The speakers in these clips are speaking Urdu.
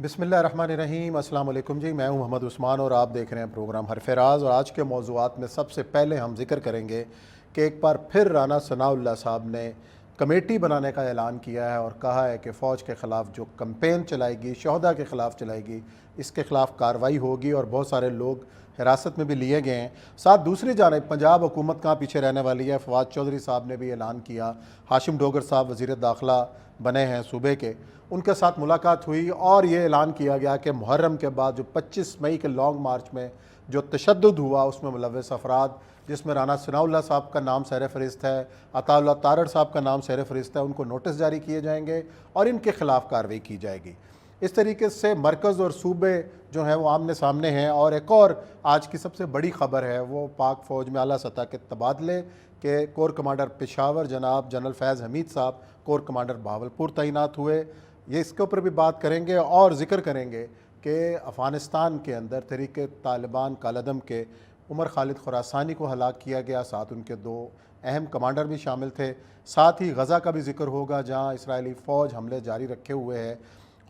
بسم اللہ الرحمن الرحیم۔ السلام علیکم جی، میں ہوں محمد عثمان اور آپ دیکھ رہے ہیں پروگرام حرف راز۔ اور آج کے موضوعات میں سب سے پہلے ہم ذکر کریں گے کہ ایک بار پھر رانا ثناء اللہ صاحب نے کمیٹی بنانے کا اعلان کیا ہے اور کہا ہے کہ فوج کے خلاف جو کمپین چلائے گی، شہداء کے خلاف چلائے گی، اس کے خلاف کارروائی ہوگی اور بہت سارے لوگ حراست میں بھی لیے گئے ہیں۔ ساتھ دوسری جانب پنجاب حکومت کہاں پیچھے رہنے والی ہے، فواد چودھری صاحب نے بھی اعلان کیا، ہاشم ڈوگر صاحب وزیر داخلہ بنے ہیں صوبے کے، ان کے ساتھ ملاقات ہوئی اور یہ اعلان کیا گیا کہ محرم کے بعد جو 25 مئی کے لانگ مارچ میں جو تشدد ہوا اس میں ملوث افراد، جس میں رانا ثناء اللہ صاحب کا نام سیر فہرست ہے، عطا اللہ تارڑ صاحب کا نام سیر فہرست ہے، ان کو نوٹس جاری کیے جائیں گے اور ان کے خلاف کارروائی کی جائے گی۔ اس طریقے سے مرکز اور صوبے جو ہیں وہ آمنے سامنے ہیں۔ اور ایک اور آج کی سب سے بڑی خبر ہے وہ پاک فوج میں اعلیٰ سطح کے تبادلے کہ کور کمانڈر پشاور جناب جنرل فیض حمید صاحب کور کمانڈر بہاولپور تعینات ہوئے۔ یہ اس کے اوپر بھی بات کریں گے اور ذکر کریں گے کہ افغانستان کے اندر تحریک طالبان کالعدم کے عمر خالد خراسانی کو ہلاک کیا گیا، ساتھ ان کے 2 اہم کمانڈر بھی شامل تھے۔ ساتھ ہی غزہ کا بھی ذکر ہوگا جہاں اسرائیلی فوج حملے جاری رکھے ہوئے ہے،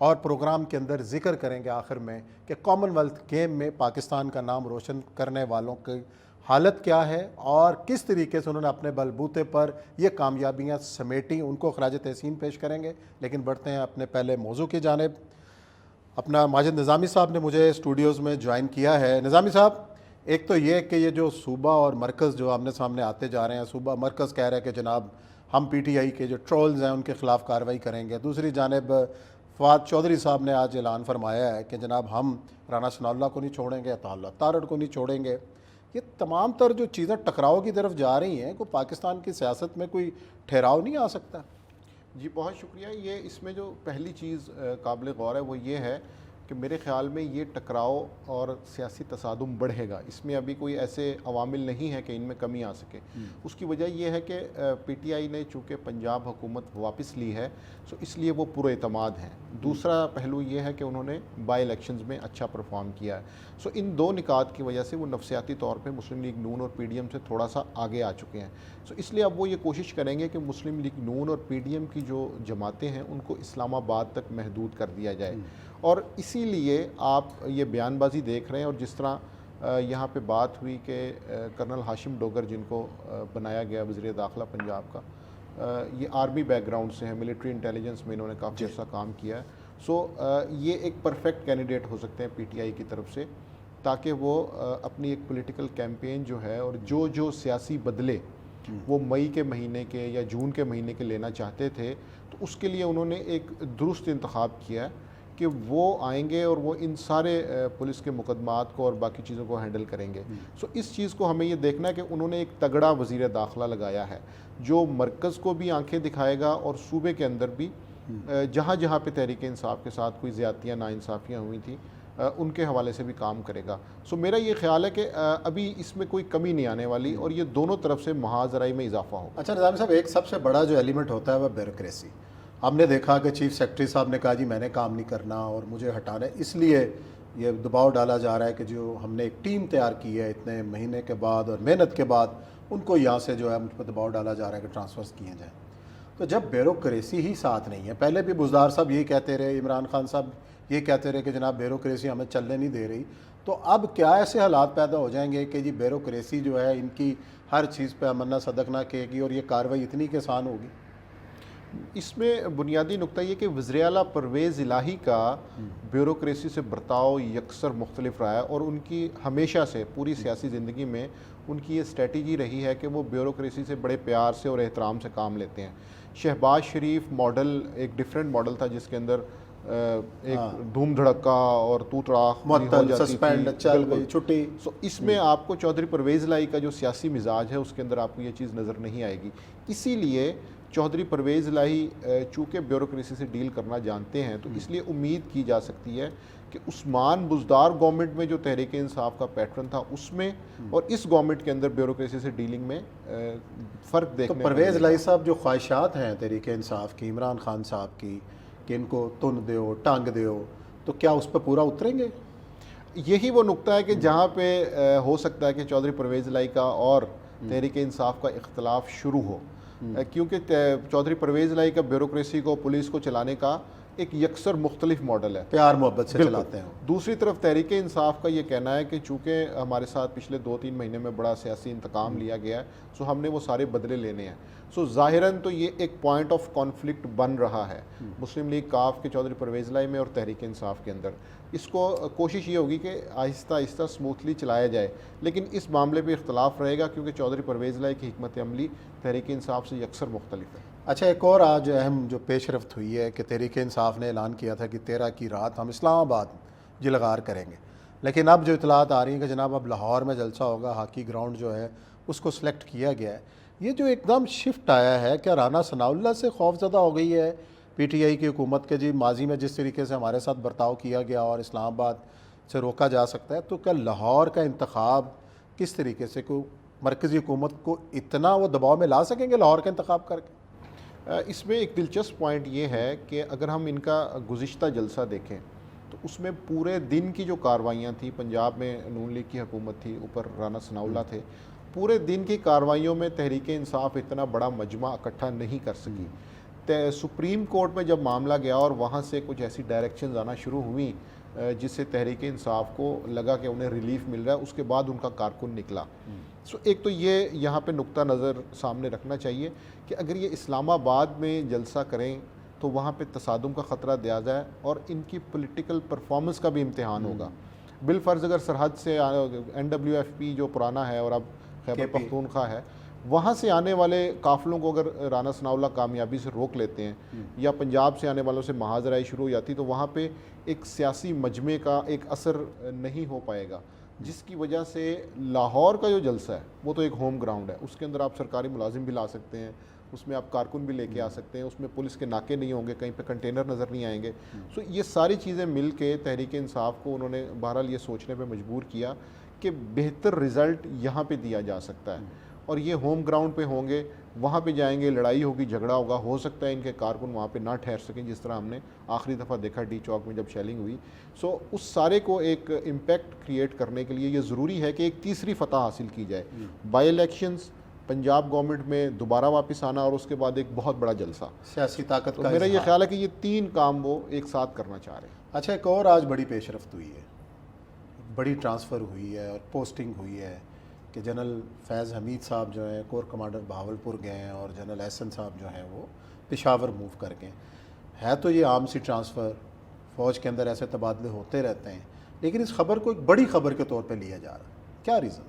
اور پروگرام کے اندر ذکر کریں گے آخر میں کہ کامن ویلتھ گیم میں پاکستان کا نام روشن کرنے والوں کی حالت کیا ہے اور کس طریقے سے انہوں نے اپنے بل بوتے پر یہ کامیابیاں سمیٹیں، ان کو خراج تحسین پیش کریں گے۔ لیکن بڑھتے ہیں اپنے پہلے موضوع کی جانب۔ اپنا ماجد نظامی صاحب نے مجھے اسٹوڈیوز میں جوائن کیا ہے۔ نظامی صاحب، ایک تو یہ کہ یہ جو صوبہ اور مرکز جو آمنے سامنے آتے جا رہے ہیں، صوبہ مرکز کہہ رہے ہیں کہ جناب ہم پی ٹی آئی کے جو ٹرولز ہیں ان کے خلاف کارروائی کریں گے، دوسری جانب فواد چودھری صاحب نے آج اعلان فرمایا ہے کہ جناب ہم رانا ثناء اللہ کو نہیں چھوڑیں گے، عطا اللہ تارڑ کو نہیں چھوڑیں گے۔ یہ تمام تر جو چیزیں ٹکراؤ کی طرف جا رہی ہیں، کوئی پاکستان کی سیاست میں کوئی ٹھہراؤ نہیں آ سکتا؟ جی بہت شکریہ۔ یہ اس میں جو پہلی چیز قابل غور ہے وہ یہ ہے کہ میرے خیال میں یہ ٹکراؤ اور سیاسی تصادم بڑھے گا، اس میں ابھی کوئی ایسے عوامل نہیں ہیں کہ ان میں کمی آ سکے۔ اس کی وجہ یہ ہے کہ پی ٹی آئی نے چونکہ پنجاب حکومت واپس لی ہے سو اس لیے وہ پر اعتماد ہیں۔ دوسرا پہلو یہ ہے کہ انہوں نے بائی الیکشنز میں اچھا پرفارم کیا ہے، سو ان 2 نکات کی وجہ سے وہ نفسیاتی طور پہ مسلم لیگ نون اور پی ڈی ایم سے تھوڑا سا آگے آ چکے ہیں۔ سو اس لیے اب وہ یہ کوشش کریں گے کہ مسلم لیگ نون اور پی ڈی ایم کی جو جماعتیں ہیں ان کو اسلام آباد تک محدود کر دیا جائے، اور اسی لیے آپ یہ بیان بازی دیکھ رہے ہیں۔ اور جس طرح یہاں پہ بات ہوئی کہ کرنل ہاشم ڈوگر جن کو بنایا گیا وزیر داخلہ پنجاب کا، یہ آرمی بیک گراؤنڈ سے ہیں، ملٹری انٹیلیجنس میں انہوں نے کافی عرصہ کام کیا ہے، سو یہ ایک پرفیکٹ کینڈیڈیٹ ہو سکتے ہیں پی ٹی آئی کی طرف سے، تاکہ وہ اپنی ایک پولیٹیکل کیمپین جو ہے اور جو سیاسی بدلے وہ مئی کے مہینے کے یا جون کے مہینے کے لینا چاہتے تھے، تو اس کے لیے انہوں نے ایک درست انتخاب کیا ہے کہ وہ آئیں گے اور وہ ان سارے پولیس کے مقدمات کو اور باقی چیزوں کو ہینڈل کریں گے۔ سو اس چیز کو ہمیں یہ دیکھنا ہے کہ انہوں نے ایک تگڑا وزیر داخلہ لگایا ہے جو مرکز کو بھی آنکھیں دکھائے گا اور صوبے کے اندر بھی جہاں جہاں پہ تحریک انصاف کے ساتھ کوئی زیادتیاں ناانصافیاں ہوئی تھیں ان کے حوالے سے بھی کام کرے گا۔ سو میرا یہ خیال ہے کہ ابھی اس میں کوئی کمی نہیں آنے والی اور یہ دونوں طرف سے محاذ میں اضافہ ہوگا۔ اچھا نظامی صاحب، ایک سب سے بڑا جو ایلیمنٹ ہوتا ہے وہ بیوروکریسی۔ ہم نے دیکھا کہ چیف سیکرٹری صاحب نے کہا جی میں نے کام نہیں کرنا اور مجھے ہٹانا ہے، اس لیے یہ دباؤ ڈالا جا رہا ہے کہ جو ہم نے ایک ٹیم تیار کی ہے اتنے مہینے کے بعد اور محنت کے بعد، ان کو یہاں سے جو ہے مجھ پر دباؤ ڈالا جا رہا ہے کہ ٹرانسفرز کیے جائیں۔ تو جب بیوروکریسی ہی ساتھ نہیں ہے، پہلے بھی بزدار صاحب یہی کہتے رہے، عمران خان صاحب یہ کہتے رہے کہ جناب بیوروکریسی ہمیں چلنے نہیں دے رہی، تو اب کیا ایسے حالات پیدا ہو جائیں گے کہ جی بیوروکریسی جو ہے ان کی ہر چیز پہ امنا صدق نہ کہے گی اور یہ کارروائی اتنی کہ آسان ہوگی؟ اس میں بنیادی نقطہ یہ کہ وزیر اعلیٰ پرویز الہی کا بیوروکریسی سے برتاؤ یکسر مختلف رہا ہے، اور ان کی ہمیشہ سے پوری سیاسی زندگی میں ان کی یہ اسٹریٹجی رہی ہے کہ وہ بیوروکریسی سے بڑے پیار سے اور احترام سے کام لیتے ہیں۔ شہباز شریف ماڈل ایک ڈیفرنٹ ماڈل تھا جس کے اندر ایک دھوم دھڑکا اور تو تڑاک معطل، سسپینڈ، چل گئی، چھٹی۔ سو اس میں آپ کو چودھری پرویز الہی کا جو سیاسی مزاج ہے اس کے اندر آپ کو یہ چیز نظر نہیں آئے گی۔ اسی لیے چودھری پرویز الہی چونکہ بیوروکریسی سے ڈیل کرنا جانتے ہیں، تو اس لیے امید کی جا سکتی ہے کہ عثمان بزدار گورنمنٹ میں جو تحریک انصاف کا پیٹرن تھا اس میں اور اس گورنمنٹ کے اندر بیوروکریسی سے ڈیلنگ میں فرق دیکھنے تو پرویز الہی صاحب جو خواہشات ہیں تحریک انصاف کی، عمران خان صاحب کی کہ ان کو تن دیو ٹانگ دیو، تو کیا اس پہ پورا اتریں گے؟ یہی وہ نقطہ ہے کہ جہاں پہ ہو سکتا ہے کہ چودھری پرویز الہی کا اور تحریک انصاف کا اختلاف شروع ہو، کیونکہ چودھری پرویز الہی کا بیوروکریسی کو، پولیس کو چلانے کا ایک یکسر مختلف ماڈل ہے، پیار محبت سے بالکل چلاتے ہیں. دوسری طرف تحریک انصاف کا یہ کہنا ہے کہ چونکہ ہمارے ساتھ پچھلے 2-3 مہینے میں بڑا سیاسی انتقام لیا گیا ہے، سو ہم نے وہ سارے بدلے لینے ہیں. سو ظاہراً تو یہ ایک پوائنٹ آف کانفلکٹ بن رہا ہے مسلم لیگ کاف کے چودھری پرویز لائی میں اور تحریک انصاف کے اندر. اس کو کوشش یہ ہوگی کہ آہستہ آہستہ سموتھلی چلایا جائے، لیکن اس معاملے پہ اختلاف رہے گا کیونکہ چودھری پرویز لائی کی حکمت عملی تحریک انصاف سے یکسر مختلف ہے. اچھا، ایک اور آج اہم جو پیش رفت ہوئی ہے کہ تحریک انصاف نے اعلان کیا تھا کہ 13 کی رات ہم اسلام آباد جلغار کریں گے، لیکن اب جو اطلاعات آ رہی ہیں کہ جناب اب لاہور میں جلسہ ہوگا، ہاکی گراؤنڈ جو ہے اس کو سلیکٹ کیا گیا ہے. یہ جو ایک دم شفٹ آیا ہے، کیا رانا ثناء اللہ سے خوف زدہ ہو گئی ہے پی ٹی آئی کی حکومت کے؟ جی ماضی میں جس طریقے سے ہمارے ساتھ برتاؤ کیا گیا اور اسلام آباد سے روکا جا سکتا ہے، تو کیا لاہور کا انتخاب کس طریقے سے کو مرکزی حکومت کو اتنا وہ دباؤ میں لا سکیں گے لاہور کا انتخاب کر کے؟ اس میں ایک دلچسپ پوائنٹ یہ ہے کہ اگر ہم ان کا گزشتہ جلسہ دیکھیں تو اس میں پورے دن کی جو کارروائیاں تھیں، پنجاب میں نون لیگ کی حکومت تھی، اوپر رانا ثناء اللہ تھے، پورے دن کی کارروائیوں میں تحریک انصاف اتنا بڑا مجمع اکٹھا نہیں کر سکی. سپریم کورٹ میں جب معاملہ گیا اور وہاں سے کچھ ایسی ڈائریکشنز آنا شروع ہوئیں جس سے تحریک انصاف کو لگا کہ انہیں ریلیف مل رہا ہے، اس کے بعد ان کا کارکن نکلا. سو ایک تو یہ یہاں پہ نقطہ نظر سامنے رکھنا چاہیے کہ اگر یہ اسلام آباد میں جلسہ کریں تو وہاں پہ تصادم کا خطرہ زیادہ ہے اور ان کی پولیٹیکل پرفارمنس کا بھی امتحان ہوگا. بالفرض اگر سرحد سے NWFP جو پرانا ہے اور اب خیبر پختونخوا ہے، وہاں سے آنے والے قافلوں کو اگر رانا ثناء اللہ کامیابی سے روک لیتے ہیں یا پنجاب سے آنے والوں سے محاذ رائے شروع ہو جاتی، تو وہاں پہ ایک سیاسی مجمع کا ایک اثر نہیں ہو پائے گا، جس کی وجہ سے لاہور کا جو جلسہ ہے وہ تو ایک ہوم گراؤنڈ ہے. اس کے اندر آپ سرکاری ملازم بھی لا سکتے ہیں، اس میں آپ کارکن بھی لے کے آ سکتے ہیں، اس میں پولیس کے ناکے نہیں ہوں گے، کہیں پہ کنٹینر نظر نہیں آئیں گے. سو یہ ساری چیزیں مل کے تحریک انصاف کو انہوں نے بہرحال یہ سوچنے پہ مجبور کیا کہ بہتر رزلٹ یہاں پہ دیا جا سکتا ہے اور یہ ہوم گراؤنڈ پہ ہوں گے، وہاں پہ جائیں گے، لڑائی ہوگی، جھگڑا ہوگا، ہو سکتا ہے ان کے کارکن وہاں پہ نہ ٹھہر سکیں جس طرح ہم نے آخری دفعہ دیکھا ڈی چوک میں جب شیلنگ ہوئی. سو اس سارے کو ایک امپیکٹ کریٹ کرنے کے لیے یہ ضروری ہے کہ ایک تیسری فتح حاصل کی جائے. بائی الیکشنز، پنجاب گورنمنٹ میں دوبارہ واپس آنا اور اس کے بعد ایک بہت بڑا جلسہ، سیاسی طاقت تو کا میرا یہ اظہار. خیال ہے کہ یہ 3 کام وہ ایک ساتھ کرنا چاہ رہے ہیں. اچھا، ایک اور آج بڑی پیش رفت ہوئی ہے، بڑی ٹرانسفر ہوئی ہے اور پوسٹنگ ہوئی ہے کہ جنرل فیض حمید صاحب جو ہیں کور کمانڈر بہاولپور گئے ہیں اور جنرل احسن صاحب جو ہیں وہ پشاور موو کر گئے. ہے تو یہ عام سی ٹرانسفر، فوج کے اندر ایسے تبادلے ہوتے رہتے ہیں، لیکن اس خبر کو ایک بڑی خبر کے طور پہ لیا جا رہا ہے، کیا ریزن؟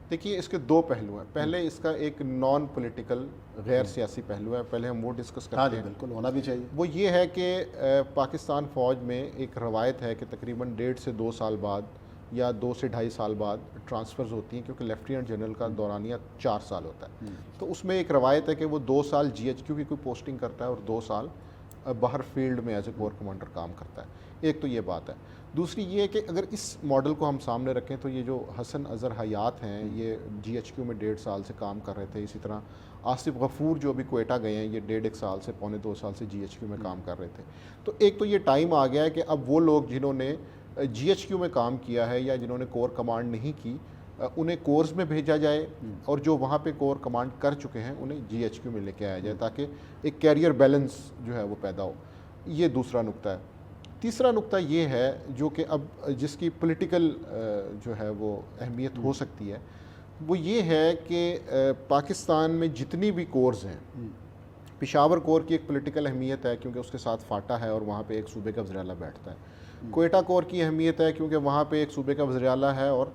دیکھیے اس کے 2 پہلو ہیں. پہلے اس کا ایک نان پولیٹیکل غیر سیاسی پہلو ہے، پہلے ہم وہ ڈسکس ہاں کرتے جی ہیں. بالکل ہونا بھی چاہیے. وہ یہ ہے کہ پاکستان فوج میں ایک روایت ہے کہ تقریباً 1.5 سے 2 سال بعد یا 2 سے 2.5 سال بعد ٹرانسفرز ہوتی ہیں، کیونکہ لیفٹیننٹ جنرل کا دورانیہ 4 سال ہوتا ہے. تو اس میں ایک روایت ہے کہ وہ 2 سال GHQ کی کوئی پوسٹنگ کرتا ہے اور 2 سال باہر فیلڈ میں ایز اے کور کمانڈر کام کرتا ہے. ایک تو یہ بات ہے. دوسری یہ کہ اگر اس ماڈل کو ہم سامنے رکھیں تو یہ جو حسن اظہر حیات ہیں یہ GHQ میں 1.5 سال سے کام کر رہے تھے. اسی طرح آصف غفور جو ابھی کوئٹہ گئے ہیں، یہ 1.5 سال سے 1.25 سال سے GHQ میں کام کر رہے تھے. تو ایک تو یہ ٹائم آ گیا ہے کہ اب وہ لوگ جنہوں نے GHQ میں کام کیا ہے یا جنہوں نے کور کمانڈ نہیں کی، انہیں کورس میں بھیجا جائے اور جو وہاں پہ کور کمانڈ کر چکے ہیں انہیں GHQ میں لے کے آیا جائے تاکہ ایک کیریئر بیلنس جو ہے وہ پیدا ہو. یہ دوسرا نقطہ ہے. تیسرا نقطہ یہ ہے جو کہ اب جس کی پولیٹیکل جو ہے وہ اہمیت ہو سکتی ہے، وہ یہ ہے کہ پاکستان میں جتنی بھی کورز ہیں، پشاور کور کی ایک پولیٹیکل اہمیت ہے کیونکہ اس کے ساتھ فاٹا ہے اور وہاں پہ ایک صوبے کا وزیر اعلیٰ بیٹھتا ہے. کوئٹہ کور کی اہمیت ہے کیونکہ وہاں پہ ایک صوبے کا وزیر اعلیٰ ہے اور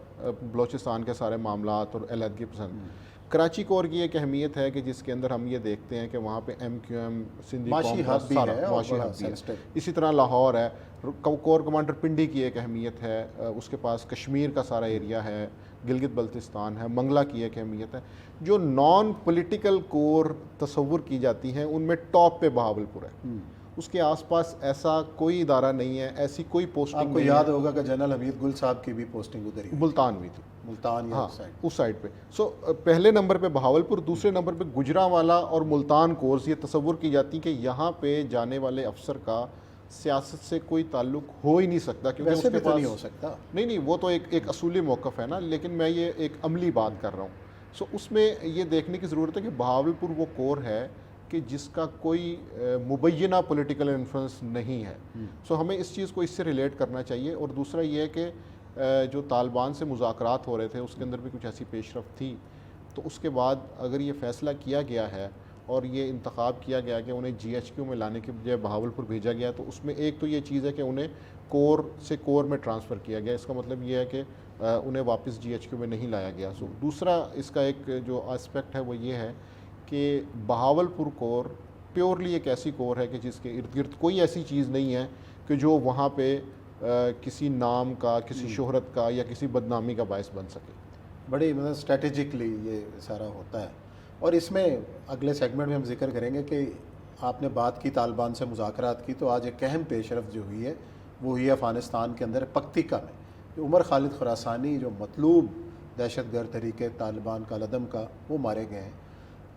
بلوچستان کے سارے معاملات اور علیحدگی پسند. کراچی کور کی ایک اہمیت ہے کہ جس کے اندر ہم یہ دیکھتے ہیں کہ وہاں پہ MQM سندھی معاشی قوم ہب بھی سارا ہے، معاشی اور ہب بھی ہے. sensitive. اسی طرح لاہور ہے، کور کمانڈر پنڈی کی ایک اہمیت ہے، اس کے پاس کشمیر کا سارا ایریا ہے، گلگت بلتستان ہے، منگلہ کی ایک اہمیت ہے. جو نان پولیٹیکل کور تصور کی جاتی ہیں ان میں ٹاپ پہ بہاولپور ہے. اس کے آس پاس ایسا کوئی ادارہ نہیں ہے، ایسی کوئی آپ پوسٹنگ کو نہیں یاد ہے. ہوگا کہ جنرل حمید گل صاحب کی بھی پوسٹنگ ادھر ہی ملتان ہوئی تھی، ملتان یا ہاں اس سائڈ. اس سائڈ پہ. سو پہلے نمبر پہ بہاولپور، دوسرے نمبر پہ گجرانوالہ اور ملتان کورس. یہ تصور کی جاتی کہ یہاں پہ جانے والے افسر کا سیاست سے کوئی تعلق ہو ہی نہیں سکتا کیونکہ اس ویسے کے بھی تو پاس نہیں ہو سکتا. نہیں وہ تو ایک اصولی موقف ہے نا، لیکن میں یہ ایک عملی بات کر رہا ہوں. سو اس میں یہ دیکھنے کی ضرورت ہے کہ بہاولپور وہ کور ہے کہ جس کا کوئی مبینہ پولیٹیکل انفلوئنس نہیں ہے. سو ہمیں اس چیز کو اس سے ریلیٹ کرنا چاہیے. اور دوسرا یہ ہے کہ جو طالبان سے مذاکرات ہو رہے تھے اس کے اندر بھی کچھ ایسی پیش رفت تھی, تو اس کے بعد اگر یہ فیصلہ کیا گیا ہے اور یہ انتخاب کیا گیا کہ انہیں جی ایچ کیو میں لانے کے بجائے بہاولپور بھیجا گیا, تو اس میں ایک تو یہ چیز ہے کہ انہیں کور سے کور میں ٹرانسفر کیا گیا. اس کا مطلب یہ ہے کہ انہیں واپس جی ایچ کیو میں نہیں لایا گیا. سو دوسرا اس کا ایک جو اسپیکٹ ہے وہ یہ ہے کہ بہاولپور کور پیورلی ایک ایسی کور ہے کہ جس کے ارد گرد کوئی ایسی چیز نہیں ہے کہ جو وہاں پہ کسی نام کا, کسی شہرت کا یا کسی بدنامی کا باعث بن سکے. بڑی مطلب اسٹریٹجکلی یہ سارا ہوتا ہے. اور اس میں اگلے سیگمنٹ میں ہم ذکر کریں گے کہ آپ نے بات کی طالبان سے مذاکرات کی, تو آج ایک اہم پیش رفت جو ہوئی ہے وہ ہوئی افغانستان کے اندر پکتیکا میں, جو عمر خالد خراسانی جو مطلوب دہشت گرد طریقے طالبان کا لدم کا, وہ مارے گئے ہیں.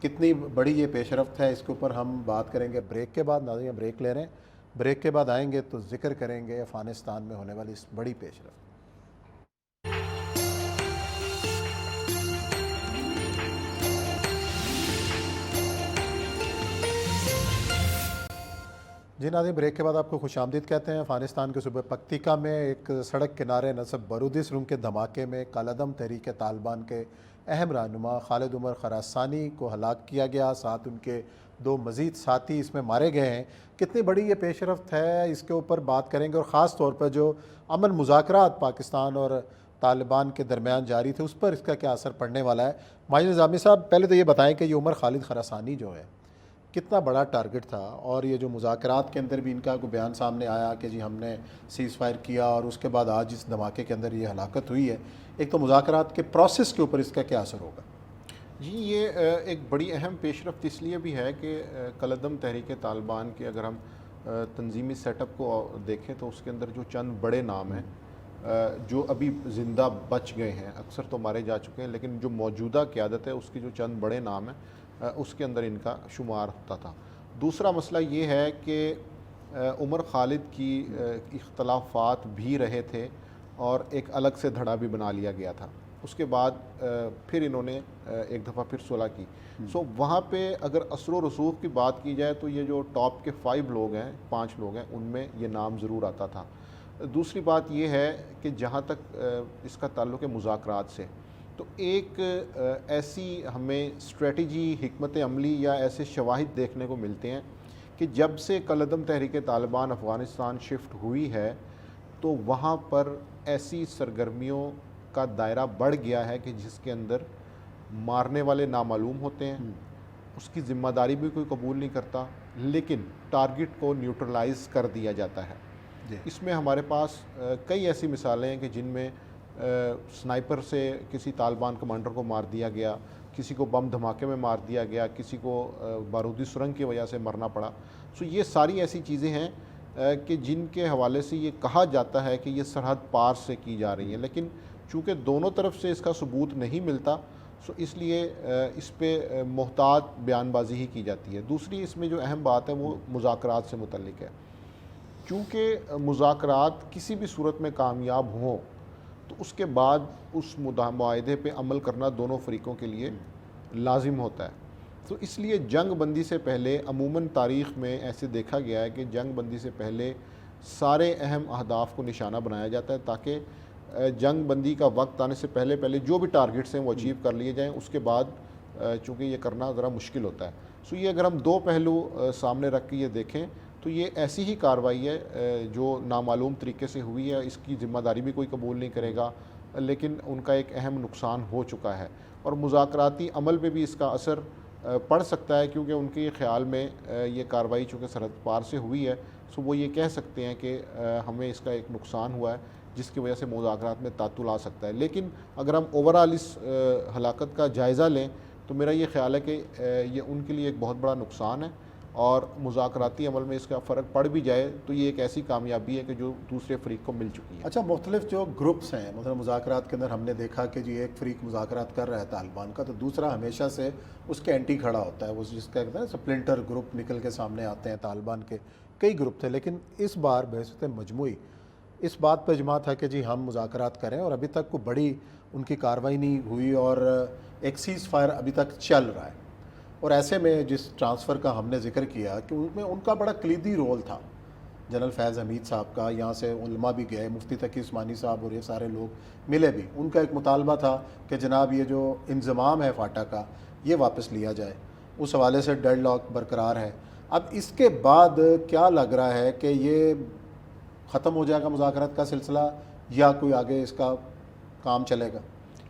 کتنی بڑی یہ پیش رفت ہے, اس کے اوپر ہم بات کریں گے بریک کے بعد. ناظرین بریک لے رہے ہیں, بریک کے بعد آئیں گے تو ذکر کریں گے افغانستان میں ہونے والی اس بڑی پیش رفت. جی ناظرین, بریک کے بعد آپ کو خوش آمدید کہتے ہیں. افغانستان کے صوبے پکتیکا میں ایک سڑک کنارے نصب بارودی سرنگ کے دھماکے میں کالعدم تحریک طالبان کے اہم رہنما خالد عمر خراسانی کو ہلاک کیا گیا. ساتھ ان کے 2 مزید ساتھی اس میں مارے گئے ہیں. کتنی بڑی یہ پیش رفت ہے, اس کے اوپر بات کریں گے. اور خاص طور پر جو امن مذاکرات پاکستان اور طالبان کے درمیان جاری تھے, اس پر اس کا کیا اثر پڑنے والا ہے. ماجد نظامی صاحب, پہلے تو یہ بتائیں کہ یہ عمر خالد خراسانی جو ہے کتنا بڑا ٹارگٹ تھا, اور یہ جو مذاکرات کے اندر بھی ان کا کوئی بیان سامنے آیا کہ جی ہم نے سیز فائر کیا, اور اس کے بعد آج اس دھماکے کے اندر یہ ہلاکت ہوئی ہے. ایک تو مذاکرات کے پروسیس کے اوپر اس کا کیا اثر ہوگا؟ جی یہ ایک بڑی اہم پیش رفت اس لیے بھی ہے کہ کالعدم تحریک طالبان کے اگر ہم تنظیمی سیٹ اپ کو دیکھیں تو اس کے اندر جو چند بڑے نام ہیں جو ابھی زندہ بچ گئے ہیں, اکثر تو مارے جا چکے ہیں, لیکن جو موجودہ قیادت ہے اس کی جو چند بڑے نام ہیں اس کے اندر ان کا شمار ہوتا تھا. دوسرا مسئلہ یہ ہے کہ عمر خالد کی اختلافات بھی رہے تھے اور ایک الگ سے دھڑا بھی بنا لیا گیا تھا. اس کے بعد پھر انہوں نے ایک دفعہ پھر صلح کی. سو وہاں پہ اگر اثر و رسوخ کی بات کی جائے تو یہ جو ٹاپ کے 5 لوگ ہیں, 5 لوگ ہیں, ان میں یہ نام ضرور آتا تھا. دوسری بات یہ ہے کہ جہاں تک اس کا تعلق ہے مذاکرات سے, تو ایک ایسی ہمیں اسٹریٹجی, حکمت عملی یا ایسے شواہد دیکھنے کو ملتے ہیں کہ جب سے کالعدم تحریک طالبان افغانستان شفٹ ہوئی ہے تو وہاں پر ایسی سرگرمیوں کا دائرہ بڑھ گیا ہے کہ جس کے اندر مارنے والے نامعلوم ہوتے ہیں, اس کی ذمہ داری بھی کوئی قبول نہیں کرتا, لیکن ٹارگٹ کو نیوٹرلائز کر دیا جاتا ہے. اس میں ہمارے پاس کئی ایسی مثالیں ہیں کہ جن میں سنائپر سے کسی طالبان کمانڈر کو مار دیا گیا, کسی کو بم دھماکے میں مار دیا گیا, کسی کو بارودی سرنگ کی وجہ سے مرنا پڑا. سو یہ ساری ایسی چیزیں ہیں کہ جن کے حوالے سے یہ کہا جاتا ہے کہ یہ سرحد پار سے کی جا رہی ہیں, لیکن چونکہ دونوں طرف سے اس کا ثبوت نہیں ملتا, سو اس لیے اس پہ محتاط بیان بازی ہی کی جاتی ہے. دوسری اس میں جو اہم بات ہے وہ مذاکرات سے متعلق ہے. چونکہ مذاکرات کسی بھی صورت میں کامیاب ہوں تو اس کے بعد اس معاہدے پہ عمل کرنا دونوں فریقوں کے لیے لازم ہوتا ہے. تو اس لیے جنگ بندی سے پہلے عموماً تاریخ میں ایسے دیکھا گیا ہے کہ جنگ بندی سے پہلے سارے اہم اہداف کو نشانہ بنایا جاتا ہے تاکہ جنگ بندی کا وقت آنے سے پہلے جو بھی ٹارگٹس ہیں وہ اچیو کر لیے جائیں. اس کے بعد چونکہ یہ کرنا ذرا مشکل ہوتا ہے. سو یہ اگر ہم 2 پہلو سامنے رکھ کے یہ دیکھیں تو یہ ایسی ہی کارروائی ہے جو نامعلوم طریقے سے ہوئی ہے, اس کی ذمہ داری بھی کوئی قبول نہیں کرے گا, لیکن ان کا ایک اہم نقصان ہو چکا ہے. اور مذاکراتی عمل پہ بھی اس کا اثر پڑ سکتا ہے, کیونکہ ان کے خیال میں یہ کارروائی چونکہ سرحد پار سے ہوئی ہے, سو وہ یہ کہہ سکتے ہیں کہ ہمیں اس کا ایک نقصان ہوا ہے جس کی وجہ سے مذاکرات میں تعطل آ سکتا ہے. لیکن اگر ہم اوورآل اس ہلاکت کا جائزہ لیں تو میرا یہ خیال ہے کہ یہ ان کے لیے ایک بہت بڑا نقصان ہے, اور مذاکراتی عمل میں اس کا فرق پڑ بھی جائے تو یہ ایک ایسی کامیابی ہے کہ جو دوسرے فریق کو مل چکی ہے. اچھا, مختلف جو گروپس ہیں مثلا مذاکرات کے اندر ہم نے دیکھا کہ جی ایک فریق مذاکرات کر رہا ہے طالبان کا, تو دوسرا ہمیشہ سے اس کے اینٹی کھڑا ہوتا ہے. وہ جس کا کہتے ہیں سپلنٹر گروپ نکل کے سامنے آتے ہیں. طالبان کے کئی گروپ تھے, لیکن اس بار بحثت مجموعی اس بات پہ اجماع تھا کہ جی ہم مذاکرات کریں, اور ابھی تک کوئی بڑی ان کی کارروائی نہیں ہوئی, اور ایک سیز فائر ابھی تک چل رہا ہے. اور ایسے میں جس ٹرانسفر کا ہم نے ذکر کیا کہ ان میں ان کا بڑا کلیدی رول تھا، جنرل فیض حمید صاحب کا، یہاں سے علماء بھی گئے، مفتی تقی عثمانی صاحب اور یہ سارے لوگ ملے بھی، ان کا ایک مطالبہ تھا کہ جناب یہ جو انضمام ہے فاٹا کا یہ واپس لیا جائے، اس حوالے سے ڈیڈ لاک برقرار ہے۔ اب اس کے بعد کیا لگ رہا ہے کہ یہ ختم ہو جائے گا مذاکرات کا سلسلہ یا کوئی آگے اس کا کام چلے گا؟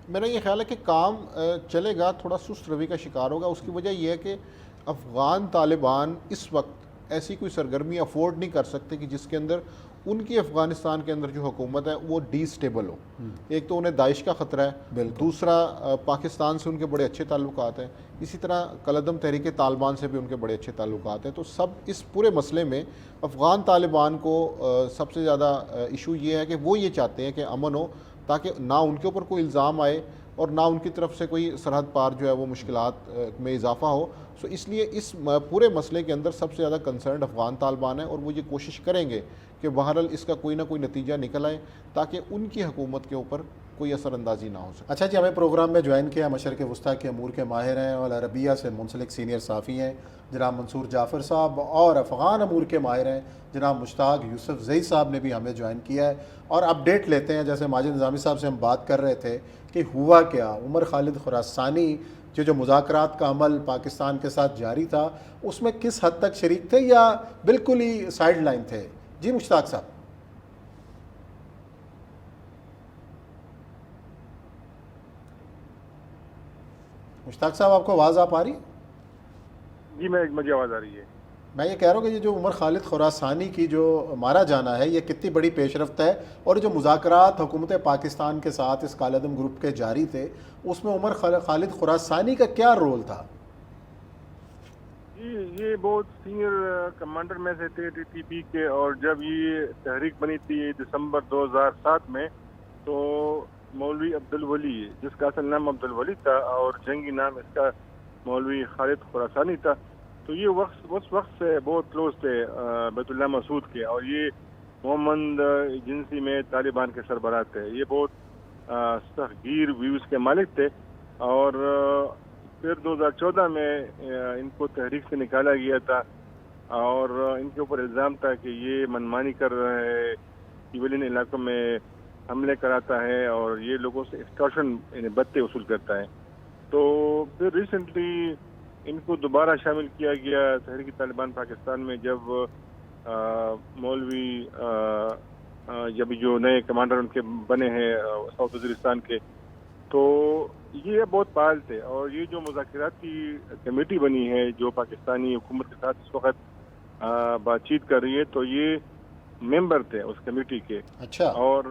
میرا یہ خیال ہے کہ کام چلے گا، تھوڑا سست روی کا شکار ہوگا۔ اس کی وجہ یہ ہے کہ افغان طالبان اس وقت ایسی کوئی سرگرمی افورڈ نہیں کر سکتے کہ جس کے اندر ان کی افغانستان کے اندر جو حکومت ہے وہ ڈی سٹیبل ہو۔ ایک تو انہیں داعش کا خطرہ ہے، دوسرا پاکستان سے ان کے بڑے اچھے تعلقات ہیں، اسی طرح کالعدم تحریک طالبان سے بھی ان کے بڑے اچھے تعلقات ہیں۔ تو سب اس پورے مسئلے میں افغان طالبان کو سب سے زیادہ ایشو یہ ہے کہ وہ یہ چاہتے ہیں کہ امن ہو، تاکہ نہ ان کے اوپر کوئی الزام آئے اور نہ ان کی طرف سے کوئی سرحد پار جو ہے وہ مشکلات میں اضافہ ہو۔ سو اس لیے اس پورے مسئلے کے اندر سب سے زیادہ کنسرنڈ افغان طالبان ہیں، اور وہ یہ کوشش کریں گے کہ بہرحال اس کا کوئی نہ کوئی نتیجہ نکل آئے تاکہ ان کی حکومت کے اوپر کوئی اثر اندازی نہ ہو سکے۔ اچھا جی، ہمیں پروگرام میں جوائن کیا مشرق وسطیٰ کے امور کے ماہر ہیں اور عربیہ سے منسلک سینئر صحافی ہیں جناب منصور جعفر صاحب، اور افغان امور کے ماہر ہیں جناب مشتاق یوسف زئی صاحب نے بھی ہمیں جوائن کیا ہے، اور اپڈیٹ لیتے ہیں۔ جیسے ماجد نظامی صاحب سے ہم بات کر رہے تھے کہ ہوا کیا، عمر خالد خراسانی جو مذاکرات کا عمل پاکستان کے ساتھ جاری تھا اس میں کس حد تک شریک تھے یا بالکل ہی سائیڈ لائن تھے؟ جی مشتاق صاحب۔ مشتاق صاحب آپ کو آواز آپ آ رہی؟ جی مجھے آواز آ رہی ہے۔ میں یہ کہہ رہا ہوں کہ یہ جو عمر خالد خراسانی کی جو مارا جانا ہے یہ کتنی بڑی پیش رفت ہے، اور جو مذاکرات حکومت پاکستان کے ساتھ اس کالعدم گروپ کے جاری تھے اس میں عمر خالد خراسانی کا کیا رول تھا؟ جی یہ بہت سینئر کمانڈر میں سے تھے ٹی ٹی پی کے، اور جب یہ تحریک بنی تھی دسمبر 2007 میں تو مولوی عبدالولی، جس کا اصل نام عبدالولی تھا اور جنگی نام اس کا مولوی خالد خراسانی تھا، تو یہ اس وقت سے بہت کلوز تھے بیت اللہ مسعود کے، اور یہ محمد ایجنسی میں طالبان کے سربراہ تھے۔ یہ بہت سختگیر ویوز کے مالک تھے، اور پھر 2014 میں ان کو تحریک سے نکالا گیا تھا، اور ان کے اوپر الزام تھا کہ یہ منمانی کر رہا ہے، سیولین علاقوں میں حملے کراتا ہے اور یہ لوگوں سے ایکسٹارشن یعنی بتے وصول کرتا ہے۔ تو پھر ریسنٹلی ان کو دوبارہ شامل کیا گیا تحریک طالبان پاکستان میں، جب مولوی جب جو نئے کمانڈر ان کے بنے ہیں ساؤتھ وزیرستان کے، تو یہ بہت فعال تھے۔ اور یہ جو مذاکراتی کمیٹی بنی ہے جو پاکستانی حکومت کے ساتھ اس وقت بات چیت کر رہی ہے، تو یہ ممبر تھے اس کمیٹی کے۔ اچھا، اور